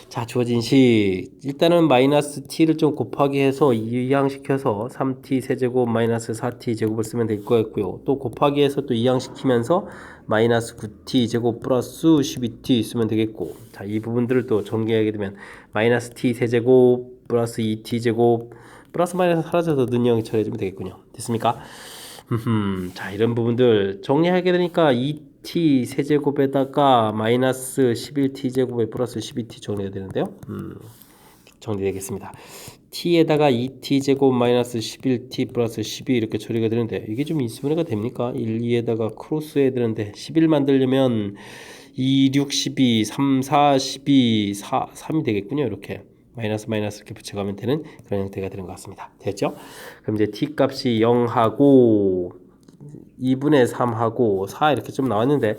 자, 주어진 식 일단은 마이너스 t를 좀 곱하기 해서 이항시켜서 3t 세제곱 마이너스 4t 제곱을 쓰면 될 거였고요. 또 곱하기 해서 또 이항시키면서 마이너스 9t 제곱 플러스 12t 쓰면 되겠고, 자, 이 부분들을 또 정리하게 되면 마이너스 t 세제곱 플러스 2t 제곱 플러스 마이너스 사라져서 는영이 처리해주면 되겠군요. 됐습니까? 자, 이런 부분들 정리하게 되니까 2t 세제곱에다가 마이너스 11t제곱에 플러스 12t 정리가 되는데요. 정리되겠습니다. t에다가 2t제곱 마이너스 11t 플러스 12 이렇게 처리가 되는데 이게 좀 인수분해가 됩니까? 1, 2에다가 크로스해야 되는데 11 만들려면 2, 6, 12, 3, 4, 12, 4, 3이 되겠군요. 이렇게. 마이너스 이렇게 붙여가면 되는 그런 형태가 되는 것 같습니다. 됐죠? 그럼 이제 t 값이 0하고 2분의 3하고 4 이렇게 좀 나왔는데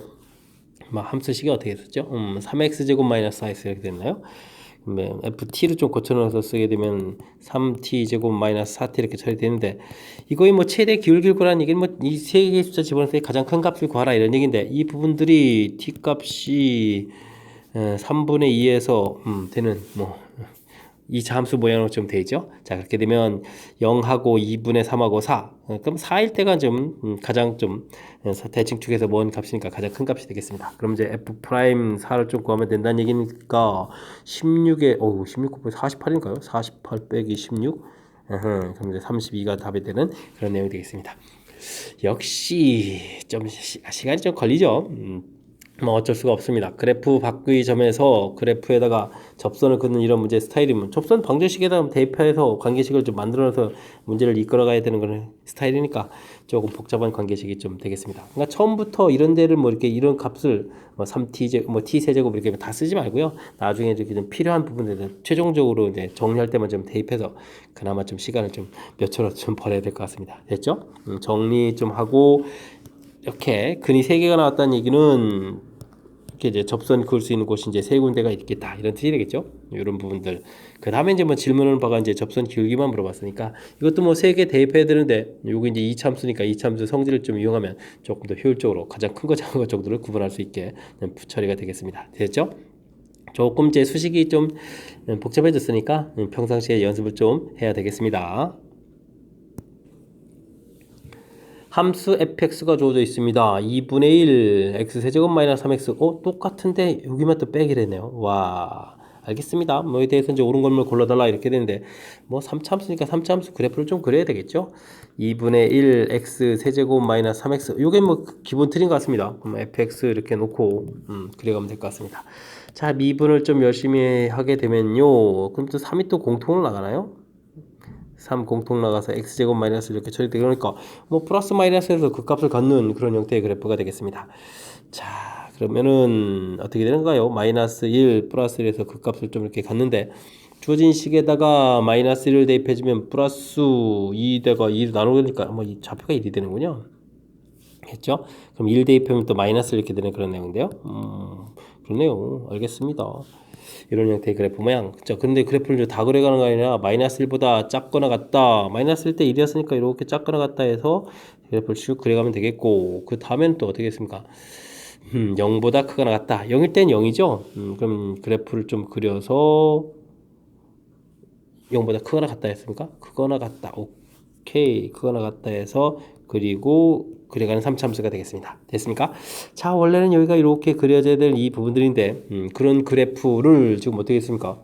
함수식이 어떻게 됐죠? 3x 제곱 마이너스 4x 이렇게 됐나요? ft를 좀 고쳐넣어서 쓰게 되면 3t 제곱 마이너스 4t 이렇게 처리되는데 이거의 뭐 최대 기울기를 구하라는 얘기는 뭐 이 세 개의 숫자 집어넣어서 가장 큰 값을 구하라 이런 얘기인데 이 부분들이 t 값이 3분의 2에서 되는 뭐 이 함수 모양으로 좀 되죠. 자, 그렇게 되면 0하고 2분의 3하고 4. 그럼 4일 때가 좀 가장 좀 대칭축에서 먼 값이니까 가장 큰 값이 되겠습니다. 그럼 이제 f 프라임 4를 좀 구하면 된다는 얘기니까 16에 16 곱하기 48인가요? 48 빼기 16. 그럼 이제 32가 답이 되는 그런 내용이 되겠습니다. 역시 좀 시간이 좀 걸리죠. 뭐 어쩔 수가 없습니다. 그래프 바꾸기 점에서 그래프에다가 접선을 긋는 이런 문제 스타일이면 접선 방정식에다 대입해서 관계식을 좀 만들어서 문제를 이끌어가야 되는 그런 스타일이니까 조금 복잡한 관계식이 좀 되겠습니다. 그러니까 처음부터 이런 데를 뭐 이렇게 이런 값을 뭐 3t 뭐 t 세제곱 이렇게 다 쓰지 말고요. 나중에 이렇게 좀 필요한 부분에 대해서 최종적으로 이제 정리할 때만 좀 대입해서 그나마 좀 시간을 좀 몇 초라도 좀 벌어야 될 것 같습니다. 됐죠? 정리 좀 하고 이렇게 근이 3개가 나왔다는 얘기는 이렇게 이제 접선 그을 수 있는 곳이 이제 3군데가 있겠다 이런 뜻이 되겠죠. 이런 부분들. 그 다음에 이제 뭐 질문을 봐가 이제 접선 기울기만 물어봤으니까 이것도 뭐 3개 대입해야 되는데 요거 이제 이참수니까 이참수 성질을 좀 이용하면 조금 더 효율적으로 가장 큰 거 작은 거 정도를 구분할 수 있게 처리가 되겠습니다. 됐죠? 조금 제 수식이 좀 복잡해졌으니까 평상시에 연습을 좀 해야 되겠습니다. 함수 fx가 주어져 있습니다. 2분의 1 x세제곱 마이너스 3x 똑같은데 여기만 또 빼기래네요. 와 알겠습니다. 뭐에 대해서 이제 옳은 것만 골라달라 이렇게 되는데 뭐 3차함수니까 3차함수 그래프를 좀 그려야 되겠죠. 2분의 1 x세제곱 마이너스 3x 요게 뭐 기본 틀인 것 같습니다. 그럼 fx 이렇게 놓고 그려가면 될 것 같습니다. 자 미분을 좀 열심히 하게 되면요. 그럼 또 3이 또 공통으로 나가나요? 3 공통 나가서 x제곱 마이너스 이렇게 처리되게 그러니까 뭐 플러스 마이너스에서 그 값을 갖는 그런 형태의 그래프가 되겠습니다. 자 그러면은 어떻게 되는가요? 마이너스 1 플러스 1에서 그 값을 좀 이렇게 갖는데 주어진 식에다가 마이너스 1을 대입해주면 플러스 2대가 2로 나누니까 뭐 이 좌표가 1이 되는군요. 했죠? 그럼 1 대입하면 또 마이너스 이렇게 되는 그런 내용인데요. 그러네요. 알겠습니다. 이런 형태의 그래프 모양. 자, 근데 그래프를 다 그려가는 거 아니라 마이너스 1보다 작거나 같다. 마이너스 1대 1이었으니까 이렇게 작거나 같다 해서 그래프를 쭉 그려가면 되겠고 그 다음엔 또 어떻게 했습니까? 0보다 크거나 같다. 0일 땐 0이죠. 그럼 그래프를 좀 그려서 0보다 크거나 같다 했습니까? 크거나 같다. 오케이. 크거나 같다 해서 그리고 그려가는 3차함수가 되겠습니다. 됐습니까? 자, 원래는 여기가 이렇게 그려져야 될 이 부분들인데 그런 그래프를 지금 어떻게 했습니까?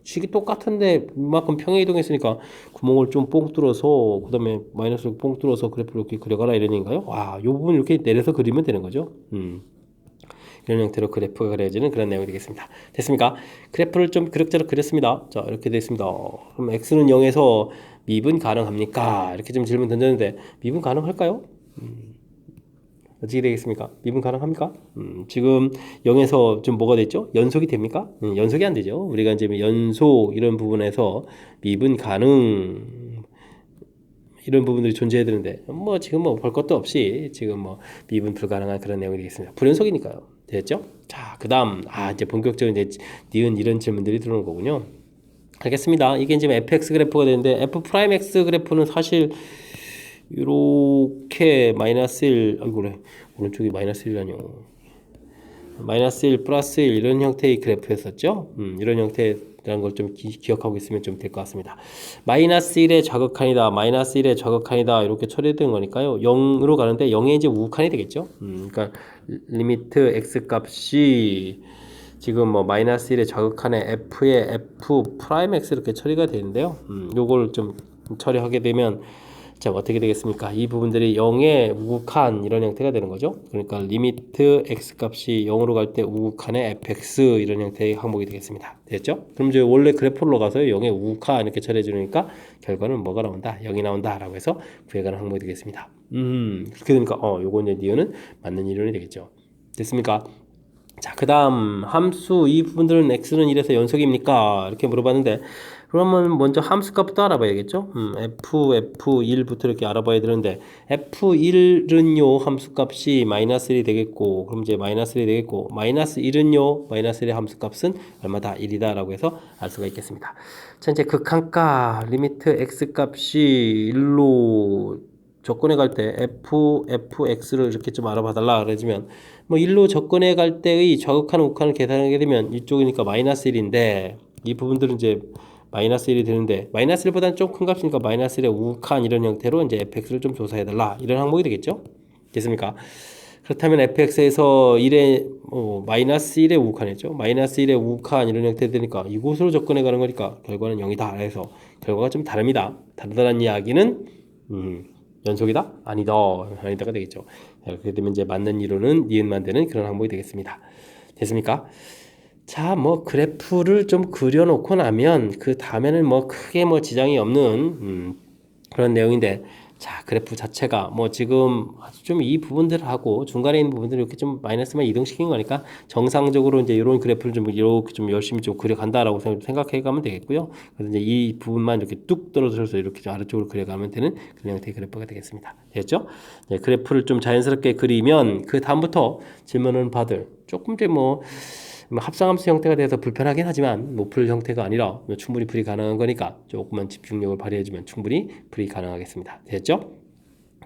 식이 똑같은데 이만큼 평행 이동했으니까 구멍을 좀 뽕 뚫어서 그 다음에 마이너스를 뽕 뚫어서 그래프를 이렇게 그려가라 이런 얘기인가요? 와, 이 부분 이렇게 내려서 그리면 되는 거죠. 이런 형태로 그래프가 그려지는 그런 내용이 되겠습니다. 됐습니까? 그래프를 좀 그럭저럭 그렸습니다. 자, 이렇게 됐습니다. 그럼 x는 0에서 미분 가능합니까? 이렇게 좀 질문 던졌는데 미분 가능할까요? 어떻게 되겠습니까? 미분 가능합니까? 지금 0에서 좀 뭐가 됐죠? 연속이 됩니까? 연속이 안 되죠. 우리가 이제 연속 이런 부분에서 미분 가능 이런 부분들이 존재해야 되는데 뭐 지금 뭐 볼 것도 없이 지금 뭐 미분 불가능한 그런 내용이 되겠습니다. 불연속이니까요. 됐죠? 자, 그다음 이제 본격적으로 이제 니은 이런 질문들이 들어오는 거군요. 알겠습니다. 이게 이제 fx 그래프가 되는데 f 프라임 x 그래프는 사실 이렇게 마이너스 1 아이고 그래 오른쪽이 마이너스 1이라뇨. 마이너스 1 플러스 1 이런 형태의 그래프였었죠. 이런 형태라는 걸 좀 기억하고 있으면 좀 될 것 같습니다. 마이너스 1의 좌극한이다. 마이너스 1의 좌극한이다. 이렇게 처리된 거니까요. 0으로 가는데 0의 이제 우극한이 되겠죠. 그러니까 리미트 x 값이 지금 뭐 마이너스 1의 좌극한에 f의 f 프라임 x 이렇게 처리가 되는데요. 요걸 좀 처리하게 되면 자 어떻게 되겠습니까? 이 부분들이 0의 우극한 이런 형태가 되는 거죠. 그러니까 리미트 x 값이 0으로 갈 때 우극한의 fx 이런 형태의 항목이 되겠습니다. 됐죠? 그럼 이제 원래 그래프로 가서 0의 우극한 이렇게 처리해 주니까 결과는 뭐가 나온다? 0이 나온다라고 해서 구해가는 항목이 되겠습니다. 그렇게 되니까 요거 이제 니은은 맞는 이론이 되겠죠. 됐습니까? 자, 그 다음 함수 이 부분들은 x는 1에서 연속입니까? 이렇게 물어봤는데 그러면 먼저 함수값부터 알아봐야겠죠? f1부터 이렇게 알아봐야 되는데 f1은요 함수값이 마이너스 1이 되겠고 그럼 이제 마이너스 1이 되겠고 마이너스 1은요 마이너스 1의 함수값은 얼마다? 1이다 라고 해서 알 수가 있겠습니다. 자 이제 극한가 리미트 x값이 1로 접근해 갈 때 fx를 이렇게 좀 알아봐 달라 그러면 뭐 1로 접근해 갈 때의 좌극한 우극한을 계산하게 되면 이쪽이니까 마이너스 1인데 이 부분들은 이제 마이너스 1이 되는데 마이너스 1보다는 좀 큰 값이니까 마이너스 1의 우극한 이런 형태로 이제 fx를 좀 조사해 달라 이런 항목이 되겠죠? 됐습니까? 그렇다면 fx에서 1의 마이너스 1의 우극한이죠. 마이너스 1의 우극한 이런 형태 되니까 이곳으로 접근해 가는 거니까 결과는 0이다. 그래서 결과가 좀 다릅니다. 다르다는 이야기는 연속이다? 아니다. 아니다가 되겠죠. 이렇게 되면 이제 맞는 이론은 니은만 되는 그런 항목이 되겠습니다. 됐습니까? 자, 뭐 그래프를 좀 그려놓고 나면 그 다음에는 뭐 크게 뭐 지장이 없는 그런 내용인데, 자, 그래프 자체가 뭐 지금 아주 좀 이 부분들하고 중간에 있는 부분들을 이렇게 좀 마이너스만 이동시킨 거니까 정상적으로 이제 이런 그래프를 좀 이렇게 좀 열심히 좀 그려간다라고 생각해 가면 되겠고요. 그래서 이제 이 부분만 이렇게 뚝 떨어져서 이렇게 좀 아래쪽으로 그려가면 되는 그런 형태의 그래프가 되겠습니다. 됐죠? 네, 그래프를 좀 자연스럽게 그리면 그 다음부터 질문을 받을 조금 이제 뭐 합성함수 형태가 돼서 불편하긴 하지만 모플 형태가 아니라 충분히 풀이 가능한 거니까 조금만 집중력을 발휘해주면 충분히 풀이 가능하겠습니다. 됐죠?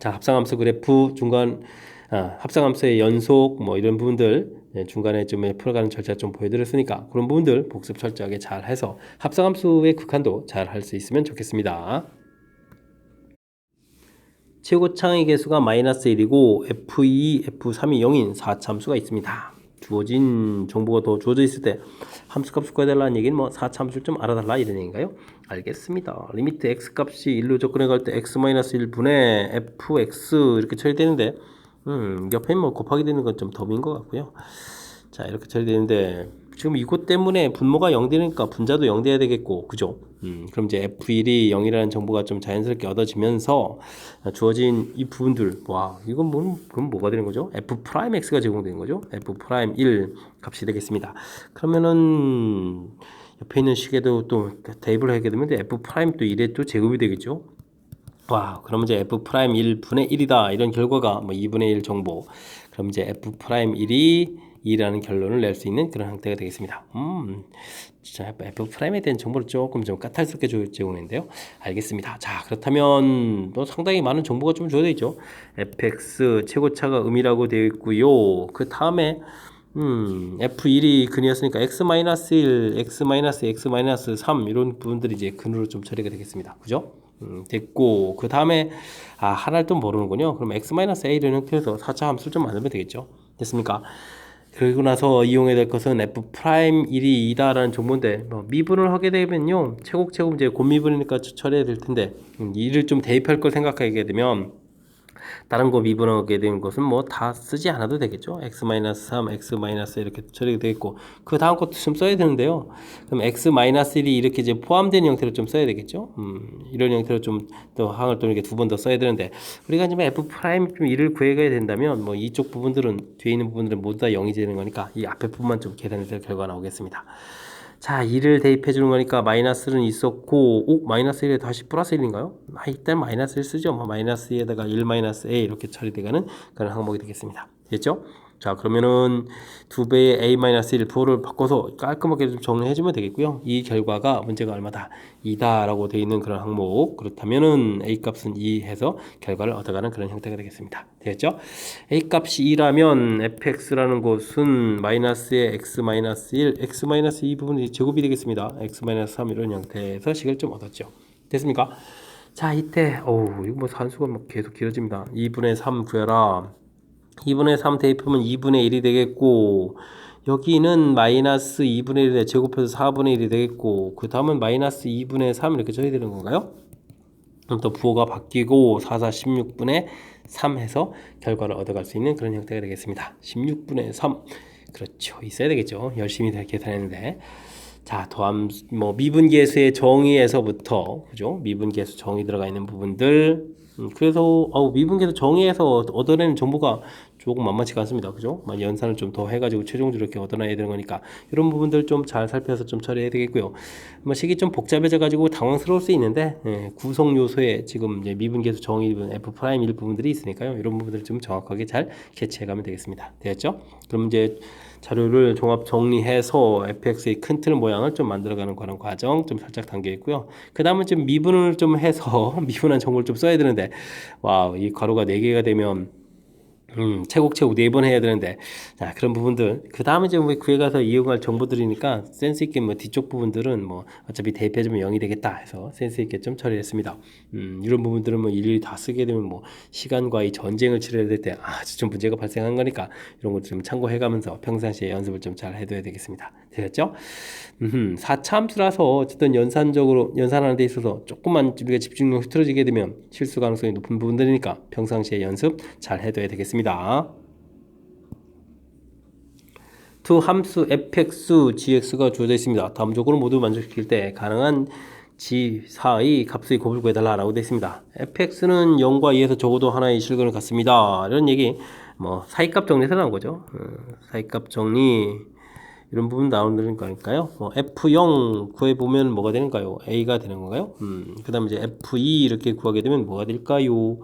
자, 합성함수 그래프 중간 합성함수의 연속 뭐 이런 부분들 중간에 좀 풀어가는 절차 좀 보여드렸으니까 그런 부분들 복습 철저하게 잘 해서 합성함수의 극한도 잘 할 수 있으면 좋겠습니다. 최고차의 개수가 마이너스 1이고 F2, F3이 0인 4참수가 있습니다. 주어진 정보가 더 주어져 있을 때 함수값을 구해달라는 얘기는 뭐 4참수를 좀 알아달라 이런 얘기인가요? 알겠습니다. 리미트 x값이 1로 접근해 갈 때 x-1분의 fx 이렇게 처리되는데 옆에 뭐 곱하기 되는 건 좀 덤인 것 같고요. 자, 이렇게 처리되는데 지금 이것 때문에 분모가 0 되니까 분자도 0 돼야 되겠고, 그죠? 그럼 이제 F1이 0이라는 정보가 좀 자연스럽게 얻어지면서 주어진 이 부분들, 와, 이건 그럼 뭐가 되는 거죠? F'X가 제공되는 거죠? F'1 값이 되겠습니다. 그러면은 옆에 있는 식에도 또 대입을 하게 되면 F'또 1에 또 제곱이 되겠죠? 와, 그럼 이제 F'1 분의 1이다. 이런 결과가 뭐 2분의 1 정보. 그럼 이제 F'1이 2라는 결론을 낼 수 있는 그런 형태가 되겠습니다. 진짜 F'에 대한 정보를 조금 좀 까탈스럽게 제공했는데요. 알겠습니다. 자, 그렇다면 뭐 상당히 많은 정보가 좀 주어져 있죠. fx 최고차가 음이라고 되어 있고요. 그 다음에 F1이 근이었으니까 x-1, x-3 이런 부분들이 이제 근으로 좀 처리가 되겠습니다. 그죠? 됐고 그 다음에 하나를 또 모르는군요. 그럼 x-a 이런 형태에서 4차 함수를 좀 만들면 되겠죠. 됐습니까? 그리고 나서 이용해야 될 것은 F'1이 2다라는 정보인데 뭐 미분을 하게 되면요 최고 이제 곱미분이니까 처리해야 될 텐데 이를 좀 대입할 걸 생각하게 되면 다른 거 미분하게 되는 것은 뭐 다 쓰지 않아도 되겠죠. x-3, x- 이렇게 처리가 되겠고 그 다음 것도 좀 써야 되는데요. 그럼 x-1이 이렇게 이제 포함된 형태로 좀 써야 되겠죠. 이런 형태로 좀 또 항을 또 이렇게 두 번 더 써야 되는데 우리가 이제 F' 좀 1을 구해가야 된다면 뭐 이쪽 부분들은 뒤에 있는 부분들은 모두 다 0이 되는 거니까 이 앞에 부분만 좀 계산해서 결과 나오겠습니다. 자, 2를 대입해 주는 거니까 마이너스는 있었고, 마이너스 1에 다시 플러스 1인가요? 일단 마이너스 1 쓰죠. 뭐 마이너스 2에다가 1 마이너스 a 이렇게 처리되가는 그런 항목이 되겠습니다. 됐죠? 자, 그러면은 2배의 a-1 부호를 바꿔서 깔끔하게 좀 정리해 주면 되겠고요. 이 결과가 문제가 얼마다? 2다라고 되어 있는 그런 항목. 그렇다면은 a 값은 2 해서 결과를 얻어가는 그런 형태가 되겠습니다. 되겠죠? a 값이 2라면 fx라는 것은 마이너스의 x-1, x-2 부분이 제곱이 되겠습니다. x-3 이런 형태에서 식을 좀 얻었죠. 됐습니까? 자, 이때 이거 뭐 산수가 막 계속 길어집니다. 2분의 3 구해라. 2분의 3 대입하면 2분의 1이 되겠고 여기는 마이너스 2분의 1에 제곱해서 4분의 1이 되겠고 그 다음은 마이너스 2분의 3 이렇게 줘야 되는 건가요? 그럼 또 부호가 바뀌고 4, 16분의 3 해서 결과를 얻어갈 수 있는 그런 형태가 되겠습니다. 16분의 3 그렇죠. 있어야 되겠죠. 열심히 계산했는데 자, 더함 뭐 미분계수의 정의에서부터 그죠? 미분계수 정의 들어가 있는 부분들 그래서 미분계수 정의에서 얻어내는 정보가 조금 만만치가 않습니다. 그죠? 연산을 좀 더 해가지고 최종적으로 이렇게 얻어내야 되는 거니까 이런 부분들 좀 잘 살펴서 좀 처리해야 되겠고요. 뭐 식이 좀 복잡해져가지고 당황스러울 수 있는데 구성 요소에 지금 이제 미분계수 정의 F'1 부분들이 있으니까요. 이런 부분들을 좀 정확하게 잘 캐치해가면 되겠습니다. 되었죠? 그럼 이제 자료를 종합 정리해서 fx의 큰 틀 모양을 좀 만들어가는 그런 과정 좀 살짝 담겨 있고요. 그 다음은 좀 미분을 좀 해서 미분한 정보를 좀 써야 되는데 이 괄호가 4개가 되면 채곡 4번 해야 되는데 자 그런 부분들 그 다음에 이제 뭐 구해 가서 이용할 정보들이니까 센스 있게 뭐 뒤쪽 부분들은 뭐 어차피 대입해주면 0이 되겠다 해서 센스 있게 좀 처리했습니다. 이런 부분들은 뭐 일일이 다 쓰게 되면 뭐 시간과의 전쟁을 치러야 될 때 아주 좀 문제가 발생한 거니까 이런 것들 좀 참고해 가면서 평상시에 연습을 좀 잘 해둬야 되겠습니다. 되겠죠? 4차 함수라서 어쨌든 연산하는 데 있어서 조금만 우리가 집중력이 흐트러지게 되면 실수 가능성이 높은 부분들이니까 평상시에 연습 잘 해둬야 되겠습니다. 두 함수 fx, gx가 주어져 있습니다. 다음 조건을 모두 만족시킬 때 가능한 g4의 값의 곱을 구해달라라고 되어 있습니다. fx는 0과 2에서 적어도 하나의 실근을 갖습니다. 이런 얘기, 뭐 사이값 정리에서 나온 거죠. 사이값 정리 이런 부분 나오는 거니까요. F0 구해보면 뭐가 되는가요? A가 되는 건가요? 그 다음에 이제 F2 이렇게 구하게 되면 뭐가 될까요?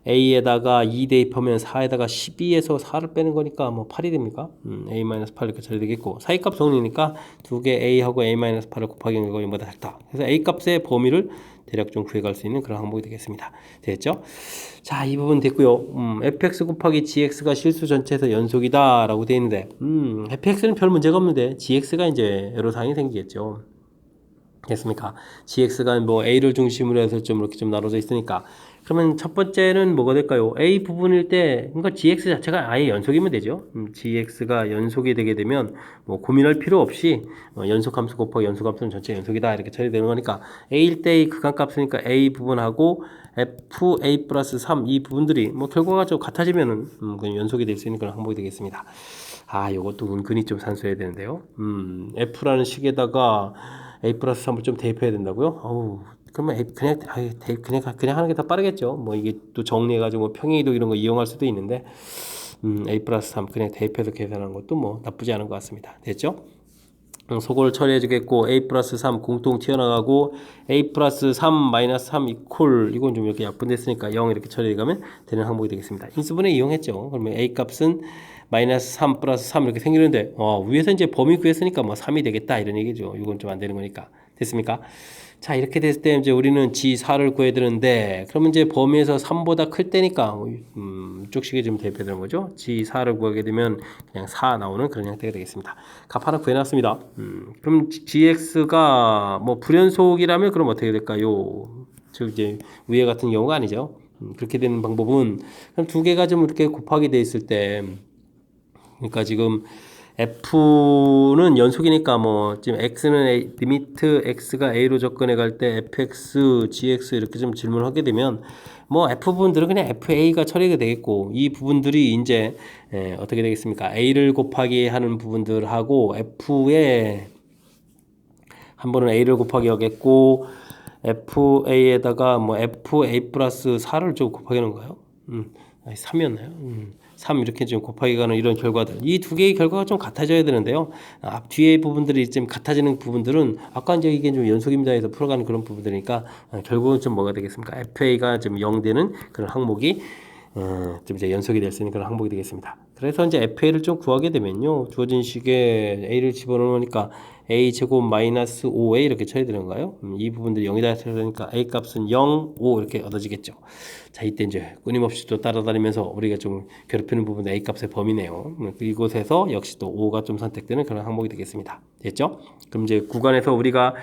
A에다가 2 대입하면 4에다가 12에서 4를 빼는 거니까 뭐 8이 됩니까? A-8 이렇게 처리 되겠고, 사이값 정리니까 두 개 A하고 A-8을 곱하기 하는 거보다 같다. 그래서 A 값의 범위를 대략 좀 구해갈 수 있는 그런 항목이 되겠습니다. 됐죠? 자, 이 부분 됐고요. fx 곱하기 gx가 실수 전체에서 연속이다 라고 되어 있는데 fx는 별 문제가 없는데 gx가 이제 애로사항이 생기겠죠. 됐습니까? gx가 뭐 a를 중심으로 해서 좀 이렇게 좀 나눠져 있으니까, 그러면 첫 번째는 뭐가 될까요? A 부분일 때, 그러니까 gx 자체가 아예 연속이면 되죠. gx가 연속이 되게 되면 뭐 고민할 필요 없이 연속함수 곱하기 연속함수는 전체 연속이다 이렇게 처리되는 거니까, a일 때의 극한값이니까 a 부분하고 fa 플러스 3 이 부분들이 뭐 결과가 좀 같아지면은 그냥 연속이 될 수 있는 그런 항목이 되겠습니다. 아, 요것도 은근히 좀 산수해야 되는데요. f라는 식에다가 a 플러스 3을 좀 대입해야 된다고요? 어우, 그러면 그냥 하는 게 더 빠르겠죠. 뭐 이게 또 정리해가지고 뭐 평행이동 이런 거 이용할 수도 있는데, a 플러스 3 그냥 대입해서 계산하는 것도 뭐 나쁘지 않은 것 같습니다. 됐죠? 소거를 처리해 주겠고, a 플러스 3 공통 튀어나가고, a 플러스 3 마이너스 3 이퀄, 이건 좀 이렇게 약분됐으니까 0 이렇게 처리해가면 되는 항목이 되겠습니다. 인수분해 이용했죠. 그러면 a 값은 마이너스 3 플러스 3 이렇게 생기는데, 위에서 이제 범위 구했으니까 뭐 3이 되겠다 이런 얘기죠. 이건 좀 안 되는 거니까. 됐습니까? 자, 이렇게 됐을 때 이제 우리는 G4를 구해야 되는데, 그러면 이제 범위에서 3보다 클 때니까 이쪽식에 좀 대입해야 되는 거죠. G4를 구하게 되면 그냥 4 나오는 그런 형태가 되겠습니다. 값 하나 구해놨습니다. 그럼 GX가 뭐 불연속이라면 그럼 어떻게 될까요? 즉 이제 위에 같은 경우가 아니죠. 그렇게 되는 방법은 그럼 두 개가 좀 이렇게 곱하게 돼 있을 때, 그러니까 지금 F는 연속이니까 뭐 지금 X는 리미트 X가 A로 접근해 갈 때 fx, gx 이렇게 좀 질문하게 되면 뭐 F 부분들은 그냥 FA가 처리가 되겠고, 이 부분들이 이제 어떻게 되겠습니까? A를 곱하기 하는 부분들하고 F에 한 번은 A를 곱하기 하겠고, FA에다가 뭐 FA 플러스 4를 좀 곱하기 하는 거예요. 3이었나요? 3 이렇게 좀 곱하기 가는 이런 결과들, 이 두 개의 결과가 좀 같아져야 되는데요. 앞 뒤에 부분들이 좀 같아지는 부분들은 아까 이제 이게 좀 연속입니다 해서 풀어가는 그런 부분들이니까 결국은 좀 뭐가 되겠습니까? FA가 좀 0 되는 그런 항목이 좀 이제 연속이 될 수 있는 그런 항목이 되겠습니다. 그래서 이제 FA를 좀 구하게 되면요, 주어진 식에 A를 집어넣으니까 A 제곱 마이너스 5A 이렇게 처리되는 거예요. 이 부분들이 0이다 그러니까 A 값은 0, 5 이렇게 얻어지겠죠. 자, 이때 이제 끊임없이 또 따라다니면서 우리가 좀 괴롭히는 부분은 A 값의 범위네요. 이곳에서 역시 또 5가 좀 선택되는 그런 항목이 되겠습니다. 됐죠? 그럼 이제 구간에서 우리가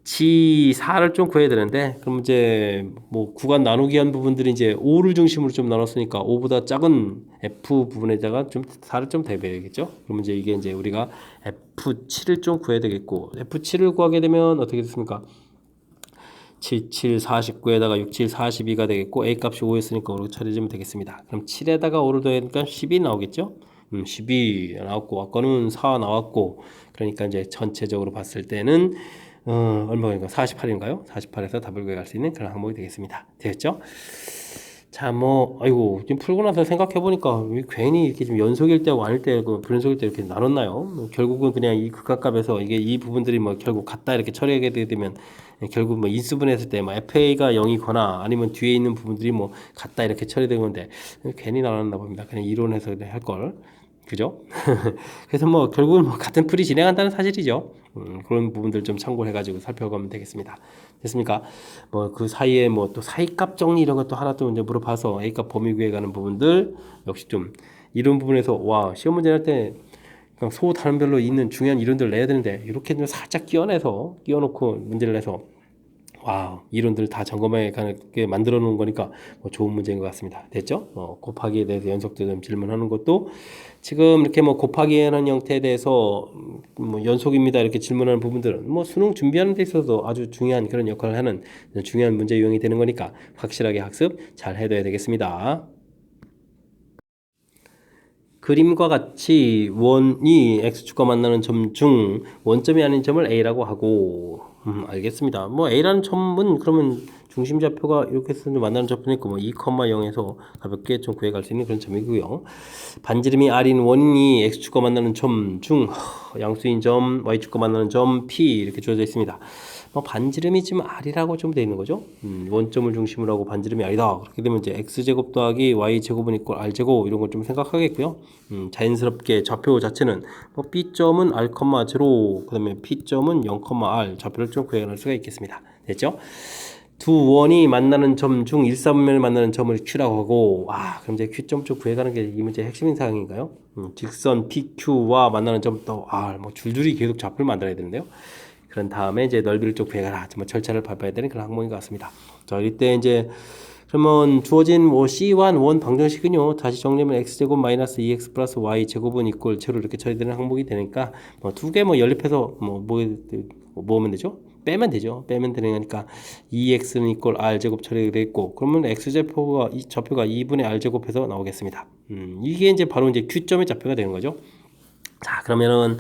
G4를 좀 구해야 되는데, 그럼 이제 뭐 구간 나누기 한 부분들이 이제 5를 중심으로 좀 나눴으니까 5보다 작은 F 부분에다가 좀 4를 좀 대입해야겠죠. 그러면 이제 이게 이제 우리가 F7을 좀 구해야 되겠고, F7을 구하게 되면 어떻게 됐습니까? 7, 7, 49에다가 6, 7, 42가 되겠고, A 값이 5였으니까 5로 처리해주면 되겠습니다. 그럼 7에다가 5를 더하니까 10이 나오겠죠? 12 나왔고, 아까는 4 나왔고, 그러니까 이제 전체적으로 봤을 때는 얼마인가? 48인가요? 48에서 답을 구해갈 수 있는 그런 항목이 되겠습니다. 되겠죠? 자, 뭐, 아이고, 지금 풀고 나서 생각해보니까 괜히 이렇게 좀 연속일 때하고 아닐 때, 불연속일 때 이렇게 나눴나요? 결국은 그냥 이 극한값에서 이게 이 부분들이 뭐 결국 같다 이렇게 처리하게 되면 결국 뭐 인수분해했을 때 뭐 FA가 0이거나 아니면 뒤에 있는 부분들이 뭐 같다 이렇게 처리된 건데 괜히 나눴나 봅니다. 그냥 이론에서 할 걸. 그죠? 그래서 뭐 결국은 뭐 같은 풀이 진행한다는 사실이죠. 그런 부분들 좀 참고를 해가지고 살펴가면 되겠습니다. 됐습니까? 뭐 그 사이에 뭐 또 사이값 정리 이런 것도 하나 또 이제 물어봐서 A값 범위 구해가는 부분들 역시 좀 이런 부분에서 와, 시험 문제 낼 때 그냥 소 단원별로 있는 중요한 이론들 내야 되는데 이렇게 좀 살짝 끼워놓고 문제를 내서 와우, 이론들을 다 점검하게 만들어 놓은 거니까 뭐 좋은 문제인 것 같습니다. 됐죠? 곱하기에 대해서 연속되는 질문하는 것도 지금 이렇게 뭐 곱하기하는 형태에 대해서 뭐 연속입니다 이렇게 질문하는 부분들은 뭐 수능 준비하는 데 있어서 아주 중요한 그런 역할을 하는 중요한 문제 유형이 되는 거니까 확실하게 학습 잘 해둬야 되겠습니다. 그림과 같이 원이 x축과 만나는 점 중 원점이 아닌 점을 A라고 하고 알겠습니다. 뭐 A라는 점은 그러면 중심좌표가 이렇게 해서 만나는 좌표니까 뭐 2,0에서 가볍게 좀 구해갈 수 있는 그런 점이고요. 반지름이 R인 원이 x축과 만나는 점 중 양수인 점 y축과 만나는 점 P 이렇게 주어져 있습니다. 뭐 반지름이 지금 R이라고 좀 돼 있는 거죠. 원점을 중심으로 하고 반지름이 R이다. 그렇게 되면 이제 x제곱 더하기 y제곱은 이꼴 R제곱 이런 걸 좀 생각하겠고요. 자연스럽게 좌표 자체는 뭐 B점은 R, 0, 그 다음에 P점은 0, R 좌표를 좀 구해낼 수가 있겠습니다. 됐죠? 두 원이 만나는 점 중 일사분면을 만나는 점을 Q라고 하고 그럼 이제 Q점 쪽 구해가는 게 이 문제의 핵심인 사항인가요? 직선 PQ와 만나는 점도 뭐 줄줄이 계속 좌표를 만들어야 되는데요. 그런 다음에 이제 넓이를 좀 구해가라. 정말 절차를 밟아야 되는 그런 항목인 것 같습니다. 자, 이때 이제 그러면 주어진 뭐 C1 원 방정식은요. 다시 정리하면 x제곱 마이너스 2x 플러스 y 제곱은 이꼴 제로 이렇게 처리되는 항목이 되니까 뭐 두 개 뭐 연립해서 뭐면 되죠? 빼면 되죠. 빼면 되니까 2x는 이꼴 r 제곱 처리되어 있고 그러면 x좌표가 이 좌표가 2분의 r 제곱해서 나오겠습니다. 이게 이제 바로 이제 q점의 좌표가 되는 거죠. 자, 그러면은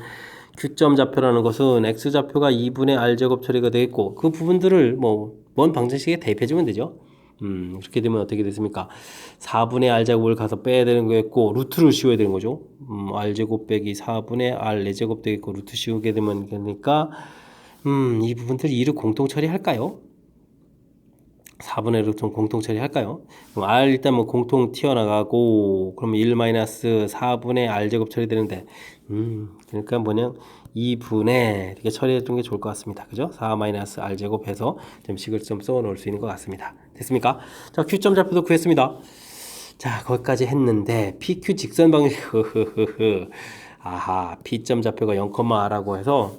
Q점 좌표라는 것은 X좌표가 2분의 R제곱 처리가 되어 있고 그 부분들을 뭐 먼 방정식에 대입해주면 되죠. 그렇게 되면 어떻게 됐습니까? 4분의 R제곱을 가서 빼야 되는 거였고 루트를 씌워야 되는 거죠. R제곱 빼기 4분의 R 4제곱 되겠고 루트 씌우게 되면 그러니까 이 부분들 2를 공통 처리할까요? 4분의 1을 좀 공통 처리할까요? 그럼 R 일단 뭐 공통 튀어나가고 그러면 1-4분의 R제곱 처리되는데 그러니까 뭐냐 2분의 이렇게 처리해 주는 게 좋을 것 같습니다. 그죠? 4-R제곱 해서 좀 식을 좀 써 놓을 수 있는 것 같습니다. 됐습니까? 자, Q점 좌표도 구했습니다. 자, 거기까지 했는데 PQ 직선 방식 P점 좌표가 0,R라고 해서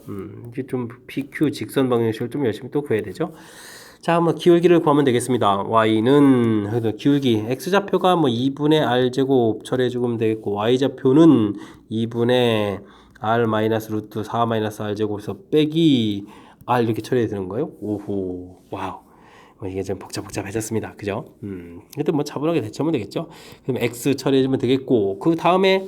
이게 좀 PQ 직선 방정식을 좀 열심히 또 구해야 되죠. 자, 한번 기울기를 구하면 되겠습니다. y는 기울기 x좌표가 뭐 2분의 r제곱 처리해 주면 되겠고 y좌표는 2분의 r 마이너스 루트 4 마이너스 r제곱에서 빼기 r 이렇게 처리해야 되는 거예요. 오호, 와우. 이게 좀 복잡해졌습니다. 그죠? 그래도 뭐 차분하게 대처하면 되겠죠. 그럼 x 처리해 주면 되겠고 그 다음에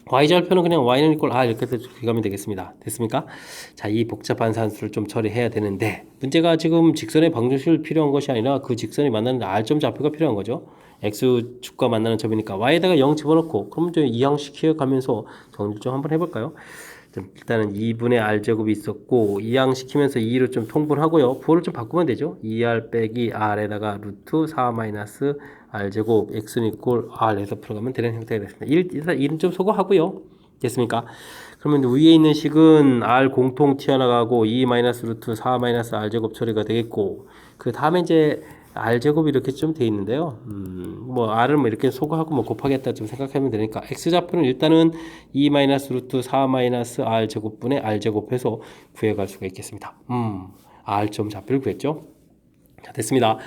y좌표는 그냥 y는 이꼴 r 이렇게 해서 귀가면 되겠습니다. 됐습니까? 자, 이 복잡한 산수를 좀 처리해야 되는데 문제가 지금 직선의 방정식을 필요한 것이 아니라 그 직선이 만나는 r점 좌표가 필요한 거죠. x축과 만나는 점이니까 y에다가 0 집어넣고 그럼 좀 이항시켜 가면서 정리 좀 한번 해볼까요? 일단은 2분의 r제곱이 있었고 이항시키면서 2를 좀 통분하고요. 부호를 좀 바꾸면 되죠. 2r 빼기 r에다가 루트 4 마이너스 r제곱 x는 이꼴 r 해서 풀어가면 되는 형태가 됐습니다. 일단 1은 좀 소거하고요. 됐습니까? 그러면 위에 있는 식은 r 공통 튀어나가고 2 마이너스 루트 4 마이너스 r제곱 처리가 되겠고 그 다음에 이제 r제곱이 이렇게 좀 돼 있는데요. 뭐 r을 뭐 이렇게 소거하고 뭐 곱하겠다 좀 생각하면 되니까 x좌표는 일단은 2 마이너스 루트 4 마이너스 r제곱분의 r제곱해서 구해갈 수가 있겠습니다. r점 좌표를 구했죠. 자, 됐습니다.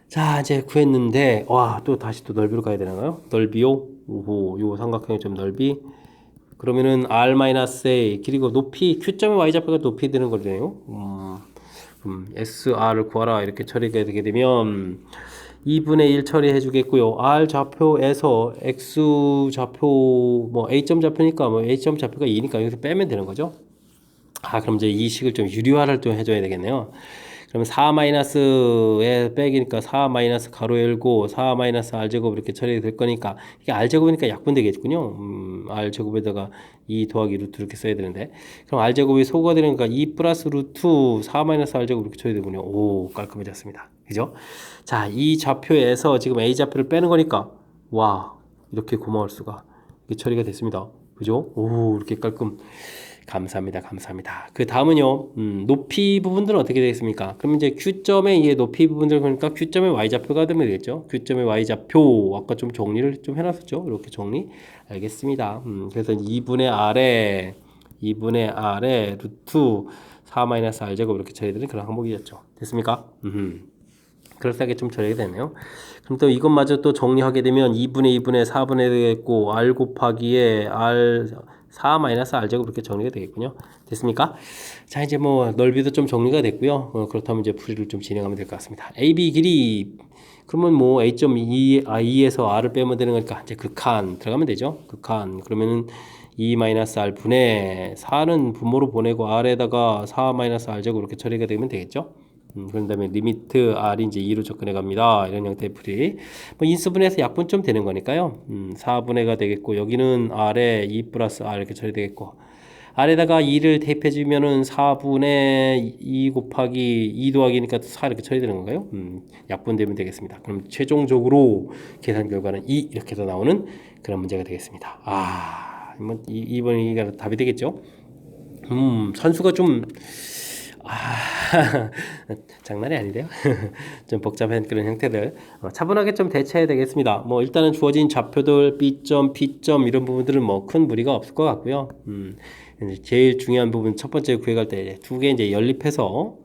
자, 이제 구했는데 또 다시 또 넓이로 가야 되나요? 넓이요. 오호, 요 삼각형의 점 넓이. 그러면은 r-a 그리고 높이 q점의 y좌표가 높이 되는 거네요. SR을 구하라 이렇게 처리가 되게 되면 2분의 1 처리해 주겠고요. R 좌표에서 X 좌표 뭐 A점 좌표니까 뭐 A점 좌표가 2니까 여기서 빼면 되는 거죠. 그럼 이제 이 식을 좀 유리화를 좀 해줘야 되겠네요. 그러면 4-에 빼기니까 4 마이너스 가로 열고 4 마이너스 r제곱 이렇게 처리될 거니까 이게 r제곱이니까 약분되겠군요. r제곱에다가 2 더하기 루트 이렇게 써야 되는데 그럼 r제곱이 소거가 되니까 2 플러스 루트 4 마이너스 r제곱 이렇게 처리되군요. 오, 깔끔해졌습니다. 그죠? 자, 이 좌표에서 지금 a좌표를 빼는 거니까 와, 이렇게 고마울 수가 이게 처리가 됐습니다. 그죠? 오, 이렇게 깔끔. 감사합니다. 그 다음은요, 높이 부분들은 어떻게 되겠습니까? 그럼 이제 Q점의 이 높이 부분들 그러니까 Q점의 Y좌표가 되면 되겠죠? Q점의 Y좌표, 아까 좀 정리를 좀 해놨었죠? 이렇게 정리. 알겠습니다. 그래서 2분의 R에 루트 4-r제곱 이렇게 처리되는 그런 항목이었죠. 됐습니까? 그럴싸하게 좀 처리가 되네요. 그럼 또 이것마저 또 정리하게 되면 2분의 2분의 4분의 되겠고 r 곱하기에 r 4-r제곱 이렇게 정리가 되겠군요. 됐습니까? 자, 이제 뭐 넓이도 좀 정리가 됐고요. 그렇다면 이제 풀이를 좀 진행하면 될 것 같습니다. AB 길이 그러면 뭐 A.2에서 r을 빼면 되는 거니까 이제 극한 들어가면 되죠. 극한 그러면은 2-r 분의 4는 분모로 보내고 r에다가 4-r제곱 이렇게 처리가 되면 되겠죠. 그런 다음에 리미트 r이 이제 2로 접근해 갑니다. 이런 형태의 풀이. 뭐 인수분해에서 약분점 되는 거니까요. 4분해가 되겠고, 여기는 r에 2 플러스 r 이렇게 처리되겠고, r에다가 2를 대입해 주면은 4분의 2 곱하기 2 더하기니까 4 이렇게 처리되는 건가요? 약분되면 되겠습니다. 그럼 최종적으로 계산 결과는 2 이렇게 더 나오는 그런 문제가 되겠습니다. 뭐 2번이 답이 되겠죠? 산수가 좀 장난이 아닌데요. 좀 복잡한 그런 형태들 차분하게 좀 대처해야 되겠습니다. 뭐 일단은 주어진 좌표들 B점, P점 이런 부분들은 뭐 큰 무리가 없을 것 같고요. 제일 중요한 부분 첫 번째 구획할 때 두 개 이제 연립해서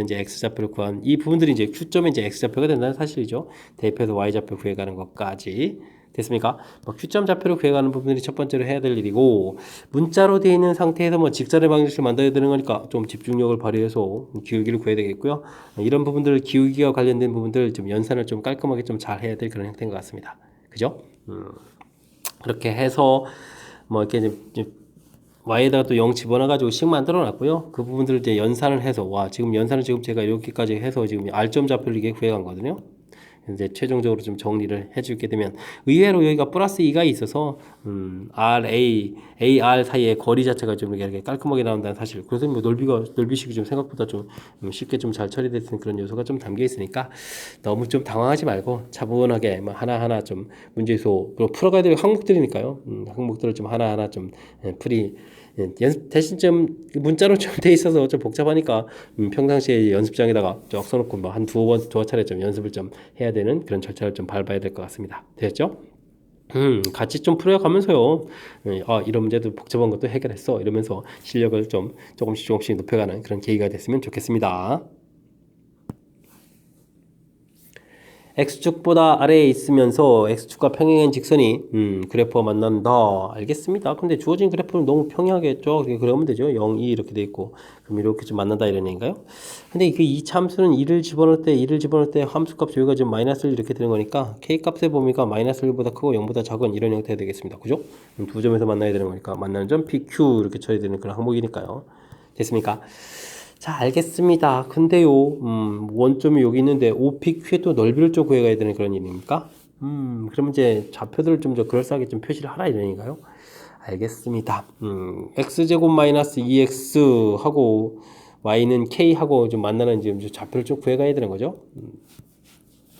이제 x좌표를 구한 이 부분들이 이제 Q점에 이제 x좌표가 된다는 사실이죠. 대입해서 y좌표 구해가는 것까지. 됐습니까? 뭐 Q점 좌표를 구해가는 부분들이 첫 번째로 해야 될 일이고 문자로 되어 있는 상태에서 뭐 직선의 방정식을 만들어야 되는 거니까 좀 집중력을 발휘해서 기울기를 구해야 되겠고요. 이런 부분들 기울기와 관련된 부분들 좀 연산을 좀 깔끔하게 좀 잘 해야 될 그런 형태인 것 같습니다. 그죠? 그렇게 해서 뭐 이렇게 이제 y에다가 또 0 집어넣어가지고 식 만들어 놨고요. 그 부분들을 이제 연산을 해서 지금 연산을 지금 제가 이렇게까지 해서 지금 r점 좌표를 이게 구해간 거거든요. 이제 최종적으로 좀 정리를 해주게 되면 의외로 여기가 플러스 2가 있어서 AR 사이의 거리 자체가 좀 이렇게 깔끔하게 나온다는 사실. 그래서 뭐 넓이식이 좀 생각보다 좀 쉽게 좀 잘 처리되는 그런 요소가 좀 담겨 있으니까 너무 좀 당황하지 말고 차분하게 뭐 하나하나 좀 문제소 그리고 풀어가야 될 항목들이니까요. 항목들을 좀 하나하나 좀 풀이 대신 좀 문자로 좀 돼 있어서 좀 복잡하니까 평상시에 연습장에다가 쭉 써놓고 뭐 한 두어 차례 좀 연습을 좀 해야 되는 그런 절차를 좀 밟아야 될 것 같습니다. 됐죠? 같이 좀 풀어가면서요. 이런 문제도 복잡한 것도 해결했어. 이러면서 실력을 좀 조금씩 높여가는 그런 계기가 됐으면 좋겠습니다. x축보다 아래에 있으면서 x축과 평행한 직선이 그래프와 만난다. 알겠습니다. 근데 주어진 그래프는 너무 평행하겠죠. 그러면 되죠. 0, 2 이렇게 돼 있고 그럼 이렇게 좀 만난다 이런 얘기인가요? 근데 그 이 참수는 2를 집어넣을 때 함수값 여기가 지금 마이너스 1 이렇게 되는 거니까 k값의 범위가 마이너스 1보다 크고 0보다 작은 이런 형태가 되겠습니다. 그죠? 그럼 두 점에서 만나야 되는 거니까 만나는 점 PQ 이렇게 처리되는 그런 항목이니까요. 됐습니까? 자, 알겠습니다. 근데요, 원점이 여기 있는데 OPQ의 또 넓이를 좀 구해가야 되는 그런 일입니까? 그러면 이제 좌표들을 좀 그럴싸하게 좀 표시를 하라 이런 얘기인가요? 알겠습니다. x제곱 마이너스 2x 하고 y는 k 하고 좀 만나는 지금 좌표를 좀 구해가야 되는 거죠.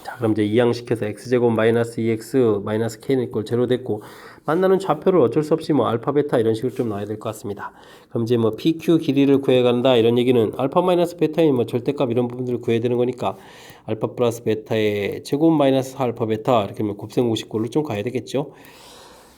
자, 그럼 이제 이항시켜서 x제곱 마이너스 2x 마이너스 k는 이꼴 제로 됐고 만나는 좌표를 어쩔 수 없이 뭐 알파 베타 이런 식으로 좀 놔야 될 것 같습니다. 그럼 이제 뭐 PQ 길이를 구해간다 이런 얘기는 알파 마이너스 베타의 뭐 절대값 이런 부분들을 구해야 되는 거니까 알파 플러스 베타의 제곱 마이너스 알파 베타 이렇게 하면 곱셈 50꼴로 좀 가야 되겠죠.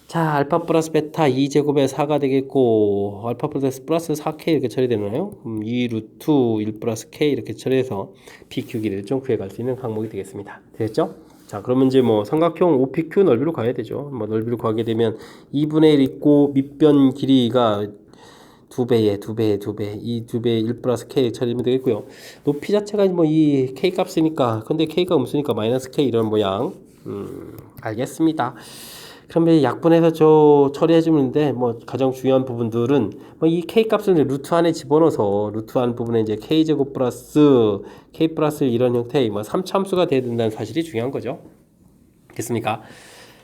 자, 알파 플러스 베타 2제곱에 4가 되겠고 알파 플러스 4k 이렇게 처리되나요? 2 루트 1 플러스 k 이렇게 처리해서 PQ 길이를 좀 구해갈 수 있는 항목이 되겠습니다. 되겠죠? 자, 그러면 이제 뭐 삼각형 OPQ 넓이로 가야 되죠. 뭐 넓이로 가게 되면 2분의 1 있고 밑변 길이가 2배, 이 2배 1 플러스 k 처리면 되겠고요. 높이 자체가 뭐 이 k 값이니까 근데 k가 음수니까 마이너스 k 이런 모양. 알겠습니다. 그러면 약분해서 처리해 주는데 뭐 가장 중요한 부분들은 뭐 이 k 값을 루트 안에 집어넣어서 루트 안 부분에 이제 k 제곱 플러스 k 플러스 이런 형태의 뭐 3차함수가 돼야 된다는 사실이 중요한 거죠. 됐습니까?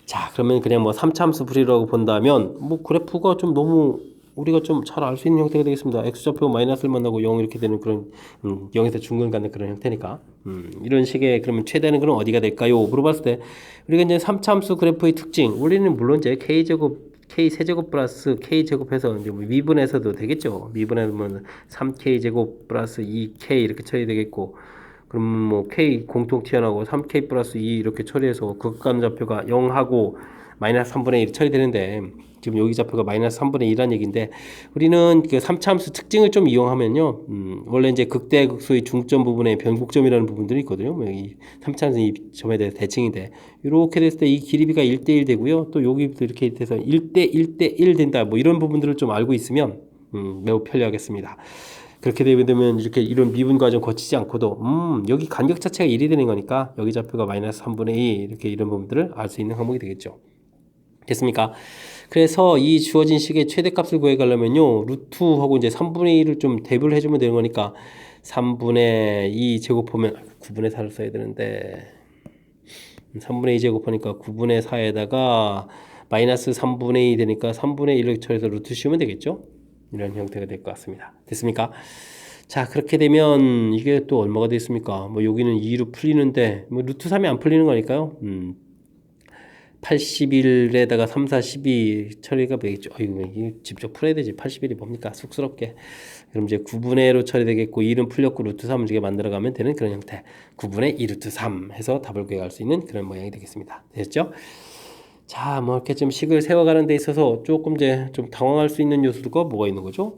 자, 그러면 그냥 뭐 3차함수 풀이라고 본다면 뭐 그래프가 좀 너무 우리가 좀 잘 알 수 있는 형태가 되겠습니다. x좌표 마이너스를 만나고 0 이렇게 되는 그런 0에서 중간 갖는 그런 형태니까 이런 식의 그러면 최대는 그럼 어디가 될까요? 물어봤을 때 우리가 이제 3차함수 그래프의 특징 우리는 물론 이제 k제곱 k 세제곱 플러스 k 제곱해서 이제 뭐 미분해서도 되겠죠. 미분하면 3k 제곱 플러스 2k 이렇게 처리되겠고 그럼 뭐 k 공통 튀어나오고 3k 플러스 2 이렇게 처리해서 극간 좌표가 0하고 마이너스 3분의 1이 처리되는데 지금 여기 좌표가 마이너스 3분의 1이라는 얘기인데 우리는 그 3차함수 특징을 좀 이용하면요. 원래 이제 극대극소의 중점 부분에 변곡점이라는 부분들이 있거든요. 뭐 여기 3차함수 이 점에 대해서 대칭인데 이렇게 됐을 때 이 길이비가 1대1 되고요. 또 여기부터 이렇게 돼서 1대1대1 된다. 뭐 이런 부분들을 좀 알고 있으면 매우 편리하겠습니다. 그렇게 되면 이렇게 이런 미분 과정 거치지 않고도 여기 간격 자체가 1이 되는 거니까 여기 좌표가 마이너스 3분의 2 이렇게 이런 부분들을 알 수 있는 항목이 되겠죠. 됐습니까? 그래서 이 주어진 식의 최대값을 구해가려면요 루트하고 이제 3분의 1을 좀 대입을 해주면 되는 거니까 3분의 2 제곱하면 9분의 4를 써야 되는데 3분의 2 제곱하니까 9분의 4에다가 마이너스 3분의 2 되니까 3분의 1을 처리해서 루트 씌우면 되겠죠? 이런 형태가 될 것 같습니다. 됐습니까? 자, 그렇게 되면 이게 또 얼마가 됐습니까? 뭐 여기는 2로 풀리는데 뭐 루트 3이 안 풀리는 거니까요. 81에다가 3, 4, 12 처리가 되겠죠. 아이고, 이게 직접 풀어야 되지. 81이 뭡니까? 쑥스럽게. 그럼 이제 9분의 1로 처리되겠고 2는 풀렸고 루트 3을 이렇게 만들어가면 되는 그런 형태. 9분의 2 루트 3 해서 답을 구해갈 수 있는 그런 모양이 되겠습니다. 됐죠? 자, 뭐 이렇게 좀 식을 세워가는 데 있어서 조금 이제 좀 당황할 수 있는 요소가 뭐가 있는 거죠?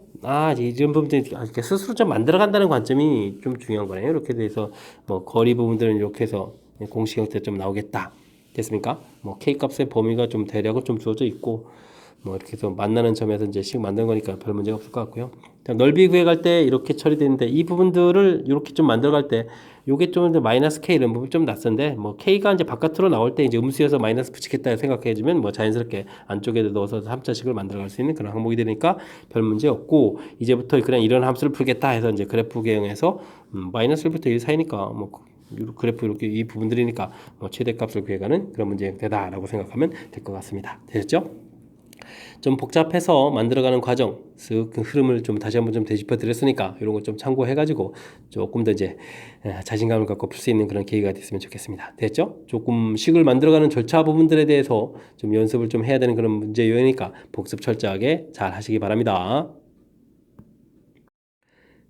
이런 부분들이 이렇게 스스로 좀 만들어간다는 관점이 좀 중요한 거네요. 이렇게 돼서 뭐 거리 부분들은 이렇게 해서 공식 형태 좀 나오겠다. 됐습니까? 뭐 K 값의 범위가 좀 대략은 좀 주어져 있고 뭐 이렇게 해서 만나는 점에서 이제 식 만든 거니까 별 문제가 없을 것 같고요. 넓이 구해갈 때 이렇게 처리되는데 이 부분들을 이렇게 좀 만들어갈 때 요게 좀 이제 마이너스 K 이런 부분 좀 낯선데 뭐 K가 이제 바깥으로 나올 때 이제 음수여서 마이너스 붙이겠다 생각해주면 뭐 자연스럽게 안쪽에 넣어서 3차식을 만들어갈 수 있는 그런 항목이 되니까 별 문제 없고 이제부터 그냥 이런 함수를 풀겠다 해서 이제 그래프 개형해서 마이너스 1부터 1 사이니까 뭐 그래프 이렇게 이 부분들이니까 뭐 최대값을 구해가는 그런 문제 형태다라고 생각하면 될 것 같습니다. 되셨죠? 좀 복잡해서 만들어가는 과정, 그 흐름을 좀 다시 한번 좀 되짚어 드렸으니까 이런 거 좀 참고해가지고 조금 더 이제 자신감을 갖고 풀 수 있는 그런 계기가 됐으면 좋겠습니다. 됐죠? 조금 식을 만들어가는 절차 부분들에 대해서 좀 연습을 좀 해야 되는 그런 문제 요이니까 복습 철저하게 잘 하시기 바랍니다.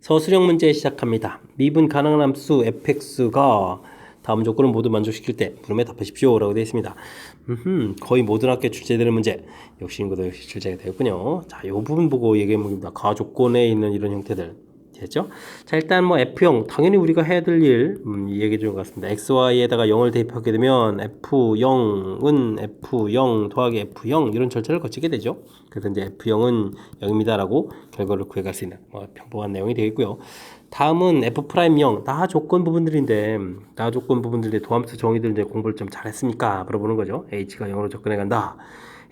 서술형 문제 시작합니다. 미분 가능한 함수 fx가 다음 조건을 모두 만족시킬 때 물음에 답하십시오 라고 되어 있습니다. 거의 모든 학교에 출제되는 문제. 역시 인구도 역시 출제가 되었군요. 자, 이 부분 보고 얘기해봅니다. 가조건에 있는 이런 형태들. 됐죠? 자, 일단 뭐 F형 당연히 우리가 해야 될 일 얘기해 주는 것 같습니다. XY에다가 0을 대입하게 되면 F0은 F0 더하기 F0 이런 절차를 거치게 되죠. 그래서 이제 F0은 0입니다라고 결과를 구해갈 수 있는 뭐 평범한 내용이 되겠고요. 다음은 F'0 다 조건 부분들인데 다 조건 부분들인데 도함수 정의들 이제 공부를 좀 잘했습니까? 물어보는 거죠. H가 0으로 접근해 간다.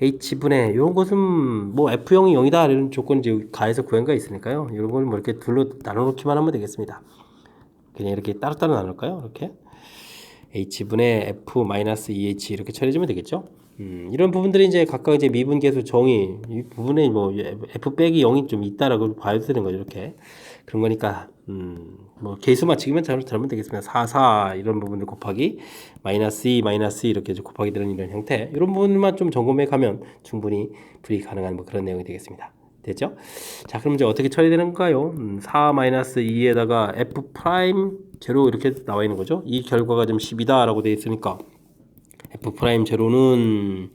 H분의 이런 것은 뭐 F0이 0이다 이런 조건이 이제 가에서 구현가 있으니까요. 이런 걸 뭐 이렇게 둘로 나눠놓기만 하면 되겠습니다. 그냥 이렇게 따로따로 나눌까요? 이렇게 H분의 F-2H 이렇게 처리해주면 되겠죠. 이런 부분들이 이제 각각 이제 미분계수 정의 이 부분에 뭐 F 빼기 0이 좀 있다라고 봐야 되는 거죠. 이렇게 그런 거니까 뭐 계수 맞추기만 잘하면 되겠습니다. 4, 4 이런 부분들 곱하기 마이너스 2, 마이너스 2 이렇게 곱하기 되는 이런 형태 이런 부분만 좀 점검해 가면 충분히 풀이 가능한 뭐 그런 내용이 되겠습니다. 됐죠? 자, 그럼 이제 어떻게 처리되는가요? 4 마이너스 2에다가 F 프라임 제로 이렇게 나와 있는 거죠. 이 결과가 좀 10이다 라고 되어 있으니까 F 프라임 제로는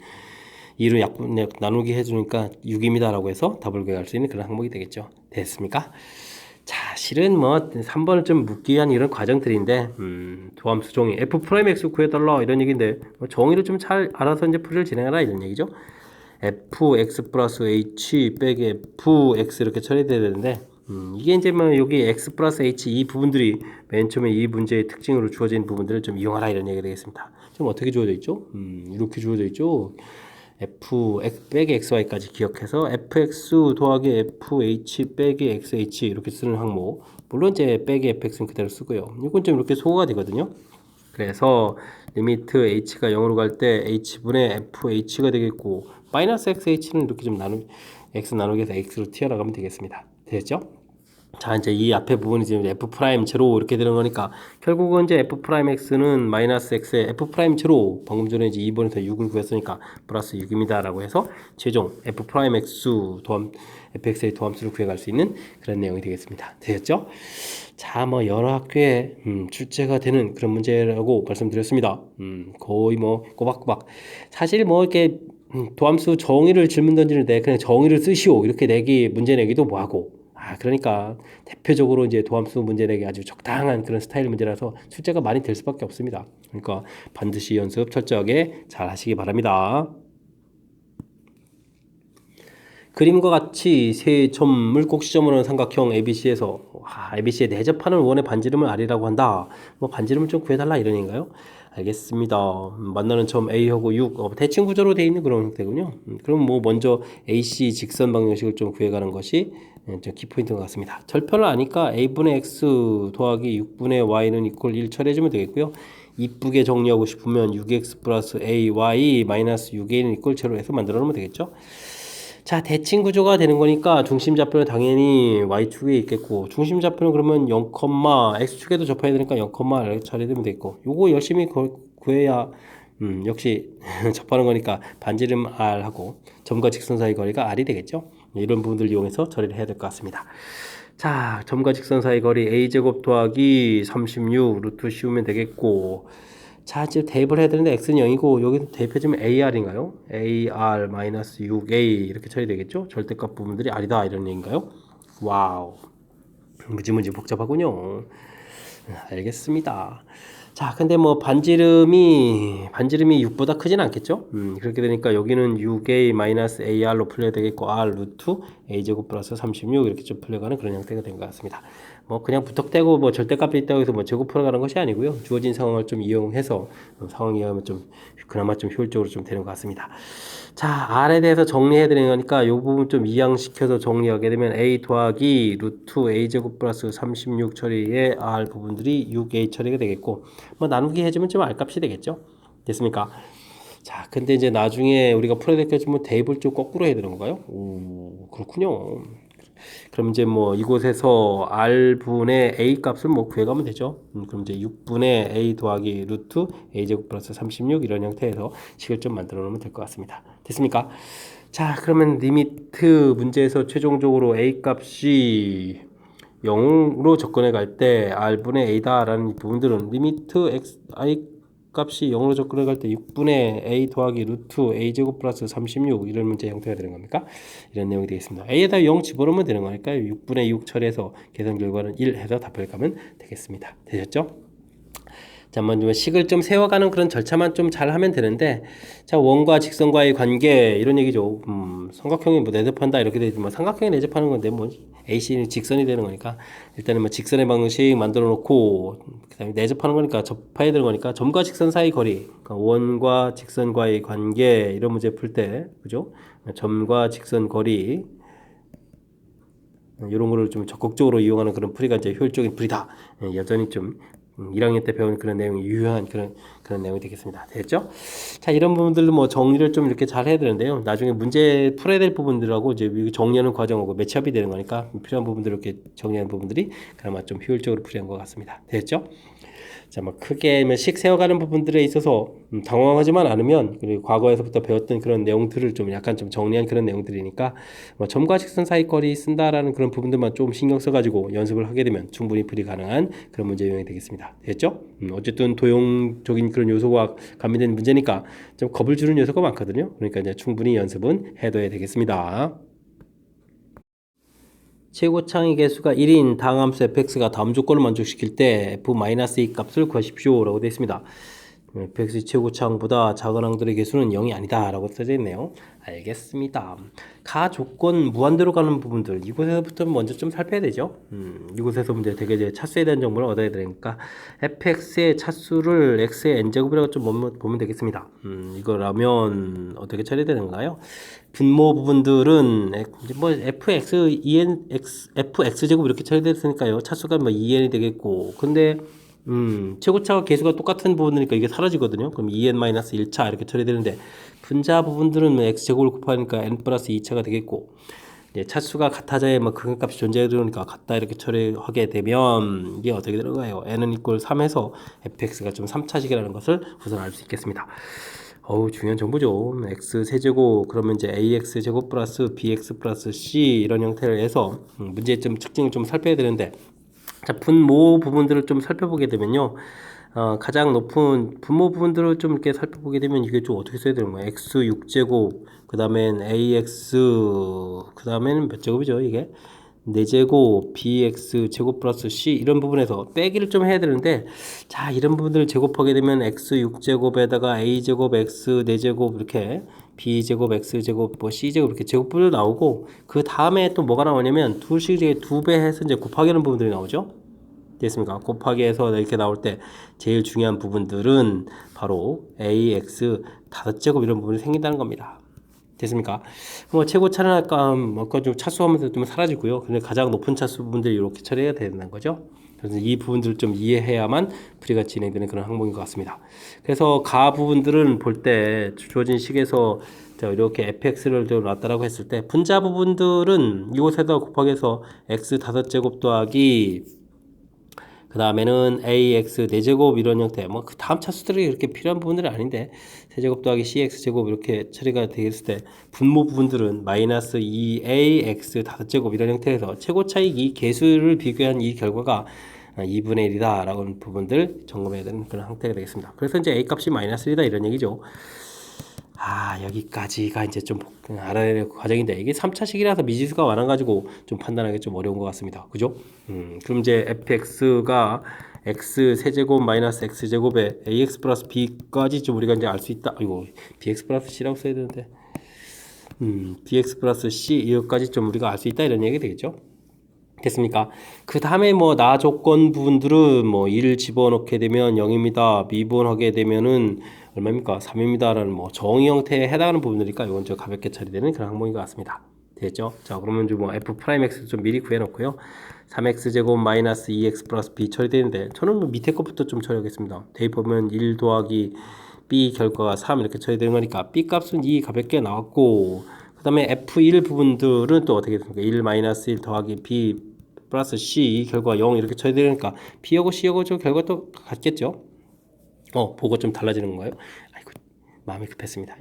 2로 나누기 해주니까 6입니다 라고 해서 답을 구할 수 있는 그런 항목이 되겠죠. 됐습니까? 자, 실은 뭐 3번을 좀 묻기 위한 이런 과정들인데 도함수 정의 F 프라임 X 구해달라 이런 얘기인데 뭐 정의를 좀 잘 알아서 이제 풀이를 진행하라 이런 얘기죠. fx 플러스 h 빼기 fx 이렇게 처리돼야 되는데 이게 이제 뭐 여기 x 플러스 h 이 부분들이 맨 처음에 이 문제의 특징으로 주어진 부분들을 좀 이용하라 이런 얘기가 되겠습니다. 지금 어떻게 주어져 있죠? 이렇게 주어져 있죠. f 빼기 xy까지 기억해서 fx 더하기 fh 빼기 xh 이렇게 쓰는 항목. 물론 이제 빼기 fx는 그대로 쓰고요. 이건 좀 이렇게 소거가 되거든요. 그래서 리미트 h가 0으로 갈 때 h분의 fh가 되겠고 마이너스 xh는 이렇게 좀 x 나누기 해서 x로 튀어나가면 되겠습니다. 됐죠? 자, 이제 이 앞에 부분이 지금 f 프라임 제로 이렇게 되는 거니까 결국은 이제 f 프라임 x는 마이너스 x의 f 프라임 제로 방금 전에 이제 2번에서 6을 구했으니까 플러스 6입니다라고 해서 최종 f 프라임 x fx의 도함수를 구해갈 수 있는 그런 내용이 되겠습니다. 되셨죠? 자, 뭐 여러 학교에 출제가 되는 그런 문제라고 말씀드렸습니다. 거의 뭐 꼬박꼬박 사실 뭐 이렇게 도함수 정의를 질문 던지는데 그냥 정의를 쓰시오 이렇게 내기 문제 내기도 뭐하고 그러니까 대표적으로 이제 도함수 문제 내기 아주 적당한 그런 스타일 문제라서 출제가 많이 될 수밖에 없습니다. 그러니까 반드시 연습 철저하게 잘 하시기 바랍니다. 그림과 같이 세 점을 꼭 시점으로 하는 삼각형 ABC에서 ABC에 내접하는 원의 반지름을 R이라고 한다. 뭐 반지름을 좀 구해달라 이런 얘기인가요? 알겠습니다. 만나는 점 A하고 6 대칭 구조로 되어 있는 그런 형태군요. 그럼 뭐 먼저 AC 직선 방정식을 좀 구해가는 것이 좀 키포인트인 것 같습니다. 절편을 아니까 A분의 X 더하기 6분의 Y는 이퀄 1 처리해주면 되겠고요. 이쁘게 정리하고 싶으면 6X 플러스 AY 마이너스 6A는 이퀄 0로 해서 만들어 놓으면 되겠죠. 자, 대칭 구조가 되는 거니까 중심 좌표는 당연히 Y축에 있겠고 중심 좌표는 그러면 0, X축에도 접해야 되니까 0, 이렇게 처리되면 되겠고 요거 열심히 구해야 역시 접하는 거니까 반지름 R하고 점과 직선 사이 거리가 R이 되겠죠. 이런 부분들 이용해서 처리를 해야 될 것 같습니다. 자, 점과 직선 사이 거리 A제곱 더하기 36 루트 씌우면 되겠고 자, 이제 대입을 해야 되는데 x는 0이고 여기서 대입해주면 ar인가요? ar-6a 이렇게 처리되겠죠? 절대값 부분들이 r이다 이런 얘기인가요? 와우, 무지무지 복잡하군요. 알겠습니다. 자, 근데 뭐 반지름이 6보다 크진 않겠죠? 그렇게 되니까 여기는 6a-ar로 풀려야 되겠고 r 루트 a제곱 플러스 36 이렇게 좀 풀려가는 그런 형태가 된 것 같습니다. 뭐 그냥 부탁되고 뭐 절대값이 있다고 해서 뭐 제곱 풀어가는 것이 아니고요. 주어진 상황을 좀 이용해서 상황 이해하면 좀 그나마 좀 효율적으로 좀 되는 것 같습니다. 자, R에 대해서 정리해 드리는 거니까 이 부분 좀 이양시켜서 정리하게 되면 A 더하기 루트 A제곱 플러스 36 처리의 R 부분들이 6A 처리가 되겠고 뭐 나누기 해주면 좀 R값이 되겠죠. 됐습니까? 자, 근데 이제 나중에 우리가 풀어야 될 게 좀 대입을 좀 거꾸로 해야 되는 건가요? 오, 그렇군요. 그럼 이제 뭐 이곳에서 R분의 A 값을 뭐 구해가면 되죠. 그럼 이제 6분의 A 더하기 루트 A제곱 플러스 36 이런 형태에서 식을 좀 만들어 놓으면 될 것 같습니다. 됐습니까? 자, 그러면 리미트 문제에서 최종적으로 A 값이 0으로 접근해 갈 때 R분의 A다라는 부분들은 리미트 X, I 값이 0으로 접근해 갈 때 6분의 A 더하기 루트 A제곱 플러스 36 이런 문제 형태가 되는 겁니까? 이런 내용이 되겠습니다. A에다 0 집어넣으면 되는 거니까요. 6분의 6 처리해서 계산 결과는 1 해서 답을 가면 되겠습니다. 되셨죠? 자, 먼저 식을 좀 세워가는 그런 절차만 좀 잘 하면 되는데, 자, 원과 직선과의 관계 이런 얘기죠. 삼각형이 뭐 내접한다 이렇게 되지 뭐 삼각형이 내접하는 건데 뭐 AC는 직선이 되는 거니까 일단은 뭐 직선의 방식 만들어 놓고 그다음에 내접하는 거니까 접해야 되는 거니까 점과 직선 사이 거리, 그러니까 원과 직선과의 관계 이런 문제 풀 때 그죠? 점과 직선 거리 이런 거를 좀 적극적으로 이용하는 그런 풀이가 이제 효율적인 풀이다. 여전히 좀 1학년 때 배운 그런 내용이 유효한 그런 내용이 되겠습니다. 됐죠? 자, 이런 부분들도 뭐 정리를 좀 이렇게 잘 해야 되는데요. 나중에 문제 풀어야 될 부분들하고 이제 정리하는 과정하고 매치업이 되는 거니까 필요한 부분들을 이렇게 정리하는 부분들이 그나마 좀 효율적으로 풀이한 것 같습니다. 됐죠? 자, 뭐 크게 식 세워가는 부분들에 있어서 당황하지만 않으면 그리고 과거에서부터 배웠던 그런 내용들을 좀 약간 좀 정리한 그런 내용들이니까 뭐 점과 직선 사이 거리 쓴다라는 그런 부분들만 좀 신경 써가지고 연습을 하게 되면 충분히 풀이 가능한 그런 문제 유형이 되겠습니다. 됐죠? 어쨌든 도용적인 그런 요소가 가미된 문제니까 좀 겁을 주는 요소가 많거든요. 그러니까 이제 충분히 연습은 해둬야 되겠습니다. 최고창의 개수가 1인 다항함수 fx가 다음 조건을 만족시킬 때 f-2 값을 구하십시오 라고 되어 있습니다. fx 최고창보다 작은 항들의 개수는 0이 아니다 라고 써져 있네요. 알겠습니다. 가 조건 무한대로 가는 부분들 이곳에서부터 먼저 좀 살펴야 되죠. 이곳에서 문제 되게 이제 차수에 대한 정보를 얻어야 되니까 fx의 차수를 x의 n제곱이라고 좀 보면 되겠습니다. 이거라면 어떻게 처리되는가요? 분모 부분들은 뭐 fx, fx 제곱 이렇게 처리됐으니까요. 차수가 뭐 2n이 되겠고 근데 최고차와 개수가 똑같은 부분이니까 이게 사라지거든요. 그럼 2n-1차 이렇게 처리되는데 분자 부분들은 x제곱을 곱하니까 n 플러스 2차가 되겠고 차수가 같아져야 뭐 극한값이 존재해 그러니까 같다 이렇게 처리하게 되면 이게 어떻게 되는가요? n은 이꼴 3해서 fx가 좀 3차식이라는 것을 우선 알 수 있겠습니다. 어우, 중요한 정보죠. x 세제곱 그러면 이제 ax 제곱 플러스 bx 플러스 c 이런 형태를 해서 문제점 특징을 좀 살펴야 되는데 자, 분모 부분들을 좀 살펴보게 되면요. 가장 높은 분모 부분들을 좀 이렇게 살펴보게 되면 이게 좀 어떻게 써야 되는 거예요? x 6제곱, 그 다음엔 ax, 그 다음에는 몇 제곱이죠, 이게? 4제곱, bx 제곱 플러스 c 이런 부분에서 빼기를 좀 해야 되는데, 자, 이런 부분들을 제곱하게 되면 x 6제곱에다가 a제곱, x 4제곱 이렇게 b제곱, x제곱, 뭐 c제곱 이렇게 제곱부들 나오고, 그 다음에 또 뭐가 나오냐면 둘씩 이제 2배 해서 이제 곱하기 하는 부분들이 나오죠. 됐습니까? 곱하기 해서 이렇게 나올 때 제일 중요한 부분들은 바로 ax 5제곱 이런 부분이 생긴다는 겁니다. 됐습니까? 뭐 최고 차례할까 뭐좀 차수하면서 좀 사라지고요. 근데 가장 높은 차수 부분들이 이렇게 처리해야 되는 거죠. 그래서 이 부분들을 좀 이해해야만 풀이가 진행되는 그런 항목인 것 같습니다. 그래서 가 부분들은 볼 때 주어진 식에서 이렇게 fx를 놨다라고 했을 때 분자 부분들은 이곳에다 곱하기해서 x 5제곱 더하기 그 다음에는 ax 4제곱 이런 형태 뭐 그 다음 차수들이 그렇게 필요한 부분들은 아닌데 세제곱 더하기 cx제곱 이렇게 처리가 되었을 때 분모 부분들은 마이너스 2ax 5제곱 이런 형태에서 최고 차익 이 개수를 비교한 이 결과가 2분의 1이다 라고 하는 부분들 점검해야 되는 그런 형태가 되겠습니다. 그래서 이제 a 값이 마이너스 1이다 이런 얘기죠. 여기까지가 이제 좀 알아야 될 과정인데 이게 3차식이라서 미지수가 많아가지고 좀 판단하기 좀 어려운 것 같습니다. 그죠? 그럼 이제 fx가 x 세제곱 마이너스 x제곱에 ax 플러스 b까지 좀 우리가 이제 알 수 있다. 이거 bx 플러스 c라고 써야 되는데 bx 플러스 c 이것까지 좀 우리가 알 수 있다 이런 얘기 되겠죠? 됐습니까? 그 다음에 뭐 나 조건 부분들은 뭐 1 집어넣게 되면 0입니다. 미분하게 되면은 얼마입니까? 3입니다. 라는 뭐 정의 형태에 해당하는 부분이니까 이건 좀 가볍게 처리되는 그런 항목인 것 같습니다. 됐죠? 자, 그러면 좀 뭐 f 프라임 x 좀 미리 구해놓고요. 3x 제곱 마이너스 2x 플러스 b 처리되는데 저는 뭐 밑에 것부터 좀 처리하겠습니다. 대입 보면 1 더하기 b 결과가 3 이렇게 처리되는 거니까 b 값은 2 가볍게 나왔고 그 다음에 f1 부분들은 또 어떻게 됩니까? 1 마이너스 1 더하기 b 플러스 c 결과 0 이렇게 쳐야 되니까 b하고 c하고 저 결과 또 같겠죠? 보고 좀 달라지는 거예요. 아이고 마음이 급했습니다.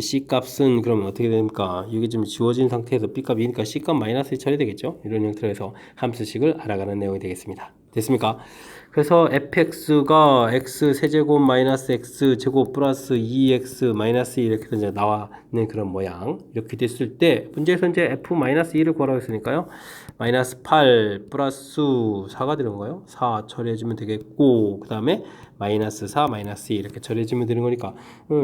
c 값은 그러면 어떻게 됩니까? 이게 좀 지워진 상태에서 b 값이니까 c 값 마이너스 처리 되겠죠? 이런 형태로 해서 함수식을 알아가는 내용이 되겠습니다. 됐습니까? 그래서 fx가 x 세제곱 마이너스 x 제곱 플러스 2x 마이너스 2 이렇게 이제 나와는 그런 모양 이렇게 됐을 때 문제에서 이제 f 마이너스 2를 구하라고 했으니까요. 마이너스 8 플러스 4가 되는 거예요. 4 처리해주면 되겠고 그 다음에 마이너스 4 마이너스 2 이렇게 처리해주면 되는 거니까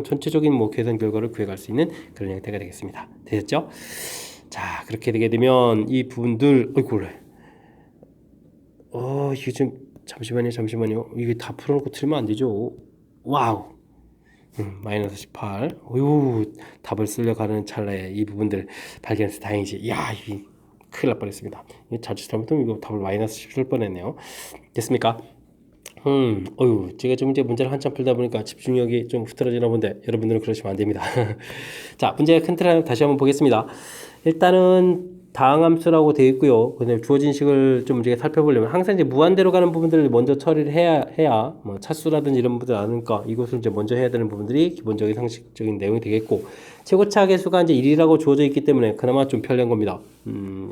전체적인 뭐 계산 결과를 구해갈 수 있는 그런 형태가 되겠습니다. 되셨죠? 자 그렇게 되게 되면 이 부분들 이게 좀 잠시만요. 이게 다 풀어놓고 틀면 안 되죠. 와우. 마이너스 18. 답을 쓰려가는 찰나에 이 부분들 발견해서 다행이지. 이게 큰일 날 뻔했습니다. 자칫 잘못하면 이거 답을 마이너스 17 뻔했네요. 됐습니까? 제가 좀 이제 문제를 한참 풀다 보니까 집중력이 좀 흐트러지나 본데 여러분들은 그러시면 안 됩니다. 자, 문제의 큰 틀을 다시 한번 보겠습니다. 일단은 다항함수라고 되어 있고요. 근데 주어진 식을 좀 이제 살펴보려면 항상 이제 무한대로 가는 부분들을 먼저 처리를 해야 뭐 차수라든지 이런 부분들 아니까 이것을 이제 먼저 해야 되는 부분들이 기본적인 상식적인 내용이 되겠고 최고차 계수가 이제 1이라고 주어져 있기 때문에 그나마 좀 편리한 겁니다.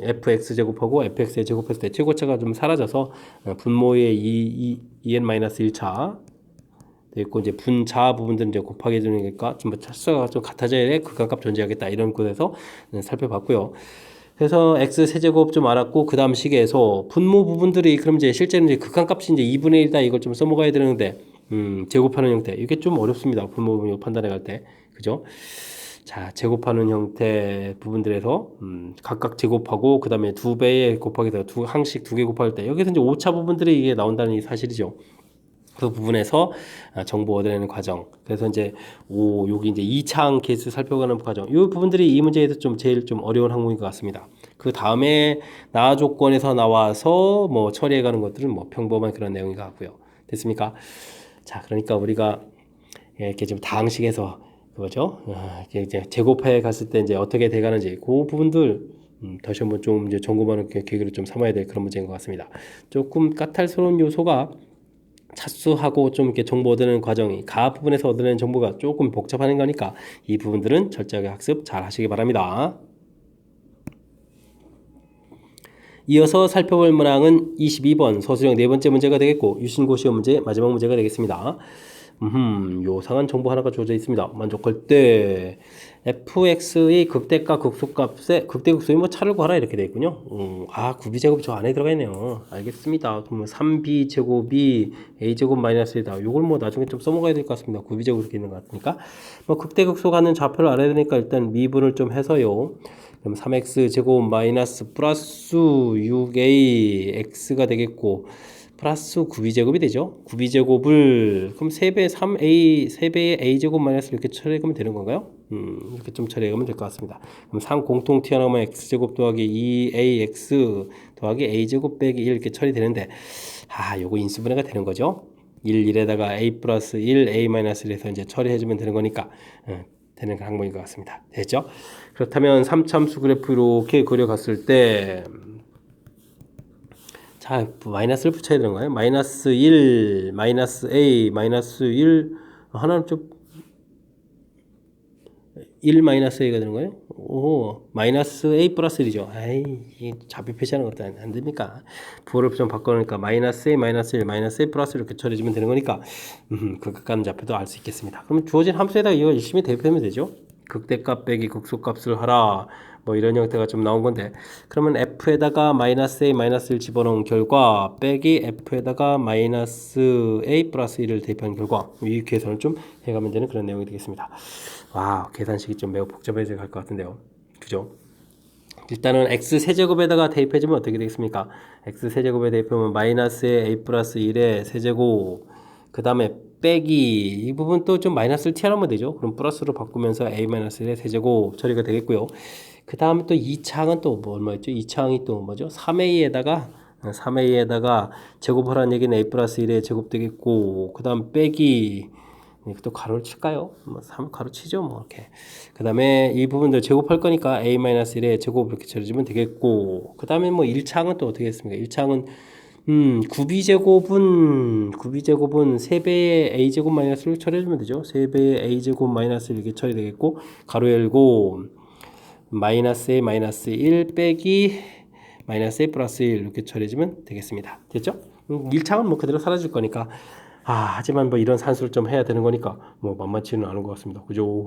fx 제곱하고 fx에 제곱했을 때 최고차가 좀 사라져서 분모의 2n-1차 있고 이제 분자 부분들은 이제 곱하기 해주니까 좀 차수가 좀 같아져야 돼 극한값 존재하겠다 이런 곳에서 살펴봤고요. 그래서 x 세제곱 좀 알았고 그 다음 식에서 분모 부분들이 그럼 이제 실제로 이제 극한값이 이제 2분의 1이다 이걸 좀 써먹어야 되는데 제곱하는 형태 이게 좀 어렵습니다. 분모 부분 판단해 갈 때 그죠? 자 제곱하는 형태 부분들에서 각각 제곱하고 그 다음에 2배에 곱하기해서 항씩 2개 곱할 때 여기서 이제 오차 부분들이 이게 나온다는 이 사실이죠. 그 부분에서 정보 얻어내는 과정. 그래서 이제 여기 이제 2차항 개수 살펴가는 과정. 이 부분들이 이 문제에서 좀 제일 좀 어려운 항목인 것 같습니다. 그 다음에 나 조건에서 나와서 뭐 처리해가는 것들은 뭐 평범한 그런 내용인 것 같고요. 됐습니까? 자, 그러니까 우리가 이렇게 좀 다항식에서 그거죠. 이제 제곱해 갔을 때 이제 어떻게 돼가는지 그 부분들 다시 한번 좀 이제 점검하는 계기를 좀 삼아야 될 그런 문제인 것 같습니다. 조금 까탈스러운 요소가 차수하고 좀 이렇게 정보 얻는 과정이 가 부분에서 얻어내는 정보가 조금 복잡한 거니까 이 부분들은 철저하게 학습 잘 하시기 바랍니다. 이어서 살펴볼 문항은 22번 서술형 네 번째 문제가 되겠고 유신고 시험 문제 마지막 문제가 되겠습니다. 요상한 정보 하나가 주어져 있습니다. 만족할 때 fx의 극대값 극소값의 극대극소의 뭐 차를 구하라 이렇게 되어 있군요. 구비제곱이 저 안에 들어가 있네요. 알겠습니다. 그러면 3b제곱이 a제곱 마이너스 1이다. 요걸 뭐 나중에 좀 써먹어야 될 것 같습니다. 구비제곱 이렇게 있는 것 같으니까. 뭐 극대극소 가는 좌표를 알아야 되니까 일단 미분을 좀 해서요. 그럼 3x 제곱 마이너스 플러스 6a x가 되겠고 플러스 9b제곱이 되죠. 9b제곱을 그럼 3배 3a 3배의 a제곱 마이너스 이렇게 처리하면 되는 건가요? 이렇게 좀 처리하면 될 것 같습니다. 그럼 3 공통 튀어나오면 x제곱 더하기 2ax 더하기 a제곱 빼기 1 이렇게 처리되는데 요거 인수분해가 되는 거죠. 1, 1에다가 a 플러스 1, a 마이너스 1에서 이제 처리해주면 되는 거니까 되는 항목인 것 같습니다. 됐죠? 그렇다면 3참수 그래프 이렇게 그려갔을 때 자, 마이너스를 붙여야 되는 거예요. 마이너스 1, 마이너스 a, 마이너스 1 하나는 좀 1 마이너스 a가 되는 거예요. 마이너스 a 플러스 1이죠. 이 좌표 표시하는 것도 안 됩니까? 부호를 좀 바꿔놓으니까 마이너스 a, 마이너스 1, 마이너스 a 플러스 이렇게 처리해주면 되는 거니까 극각가는 좌표도 알 수 있겠습니다. 그러면 주어진 함수에다가 이거 열심히 대입하면 되죠. 극대값 빼기 극소값을 하라. 뭐 이런 형태가 좀 나온 건데 그러면 f에다가 마이너스 a 마이너스 1 집어넣은 결과 빼기 f에다가 마이너스 a 플러스 1을 대입한 결과 이 계산을 좀 해가면 되는 그런 내용이 되겠습니다. 계산식이 좀 매우 복잡해져 갈 것 같은데요. 그죠? 일단은 x 세제곱에다가 대입해주면 어떻게 되겠습니까? x 세제곱에 대입하면 마이너스 a 플러스 1의 세제곱 그 다음에 빼기 이 부분 또 좀 마이너스를 튀어나오면 되죠. 그럼 플러스로 바꾸면서 a 마이너스 1의 세제곱 처리가 되겠고요. 그 다음에 또 2창은 또 뭐 얼마였죠? 2창이 또 뭐죠? 3a에다가 제곱을 하는 얘기는 a 플러스 1의 제곱 되겠고 그 다음 빼기 또 가로를 칠까요? 3 가로 치죠 뭐 이렇게. 그 다음에 이 부분들 제곱할 거니까 a 마이너스 1의 제곱 이렇게 처리해주면 되겠고 그 다음에 뭐 1창은 또 어떻게 했습니까? 1창은 구비제곱은 3배의 a제곱 마이너스를 처리해주면 되죠. 3배의 a제곱 마이너스 이렇게 처리되겠고 가로 열고 마이너스 a 마이너스 1 빼기 마이너스 a 플러스 1 이렇게 처리해주면 되겠습니다. 됐죠? 1창은 뭐 그대로 사라질 거니까 하지만 뭐 이런 산수를 좀 해야 되는 거니까 뭐 만만치는 않은 것 같습니다. 그죠?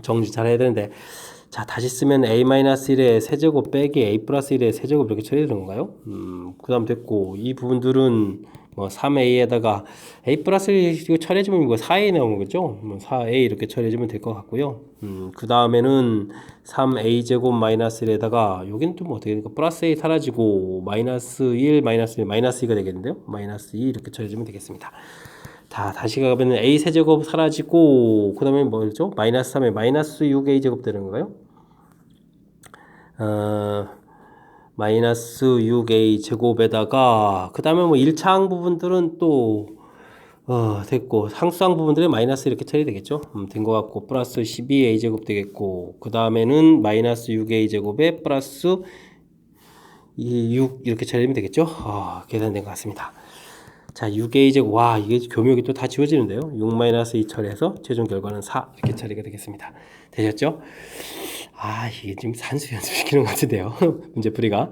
정리 잘 해야 되는데 자 다시 쓰면 a-1의 세제곱 빼기 a 플러스 1의 세제곱 이렇게 처리되는 건가요? 그 다음 됐고 이 부분들은 뭐 3a에다가 a 플러스 1 이거 처리해주면 이거 4a 나오는 거죠? 4a 이렇게 처리해주면 될 것 같고요. 그 다음에는 3a 제곱 마이너스 1에다가 여기는 좀 어떻게 되니까 플러스 a 사라지고 마이너스 1 마이너스 1 마이너스 2가 되겠는데요? 마이너스 2 이렇게 처리해주면 되겠습니다. 다시 가면 a 세제곱 사라지고 그 다음에 뭐죠? 마이너스 3에 마이너스 6a 제곱 되는 건가요? 마이너스 6a 제곱에다가 그 다음에 뭐 1차항 부분들은 또 됐고 상수항 부분들이 마이너스 이렇게 처리되겠죠. 된 것 같고 플러스 12a 제곱 되겠고 그 다음에는 마이너스 6a 제곱에 플러스 6 이렇게 처리되면 되겠죠. 계산된 것 같습니다. 자, 6a 제곱 이게 교묘하게 또 다 지워지는데요. 6-2 처리해서 최종 결과는 4 이렇게 처리가 되겠습니다. 되셨죠? 이게 지금 산수 연습시키는 것 같은데요. 문제풀이가.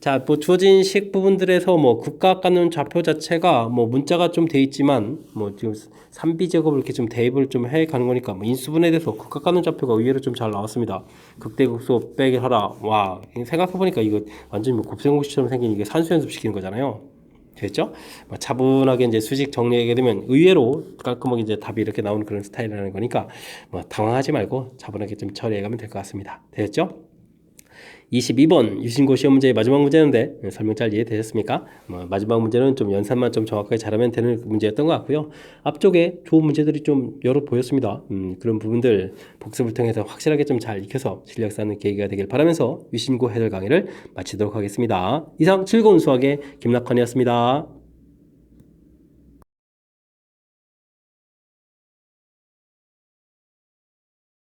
자, 뭐 주어진 식 부분들에서 뭐 극각가는 좌표 자체가 뭐 문자가 좀 돼 있지만 뭐 지금 3b제곱을 이렇게 좀 대입을 좀 해 가는 거니까 뭐 인수분해에 대해서 극각가는 좌표가 의외로 좀 잘 나왔습니다. 극대극소 빼기 하라. 생각해 보니까 이거 완전히 뭐 곱셈공식처럼 생긴 이게 산수 연습시키는 거잖아요. 됐죠? 차분하게 이제 수식 정리하게 되면 의외로 깔끔하게 이제 답이 이렇게 나오는 그런 스타일이라는 거니까 뭐 당황하지 말고 차분하게 좀 처리해 가면 될 것 같습니다. 됐죠? 22번 유신고 시험 문제의 마지막 문제인데 설명 잘 이해되셨습니까? 마지막 문제는 좀 연산만 좀 정확하게 잘하면 되는 문제였던 것 같고요. 앞쪽에 좋은 문제들이 좀 여러 보였습니다. 그런 부분들 복습을 통해서 확실하게 좀 잘 익혀서 실력 쌓는 계기가 되길 바라면서 유신고 해설 강의를 마치도록 하겠습니다. 이상 즐거운 수학의 김낙헌이었습니다.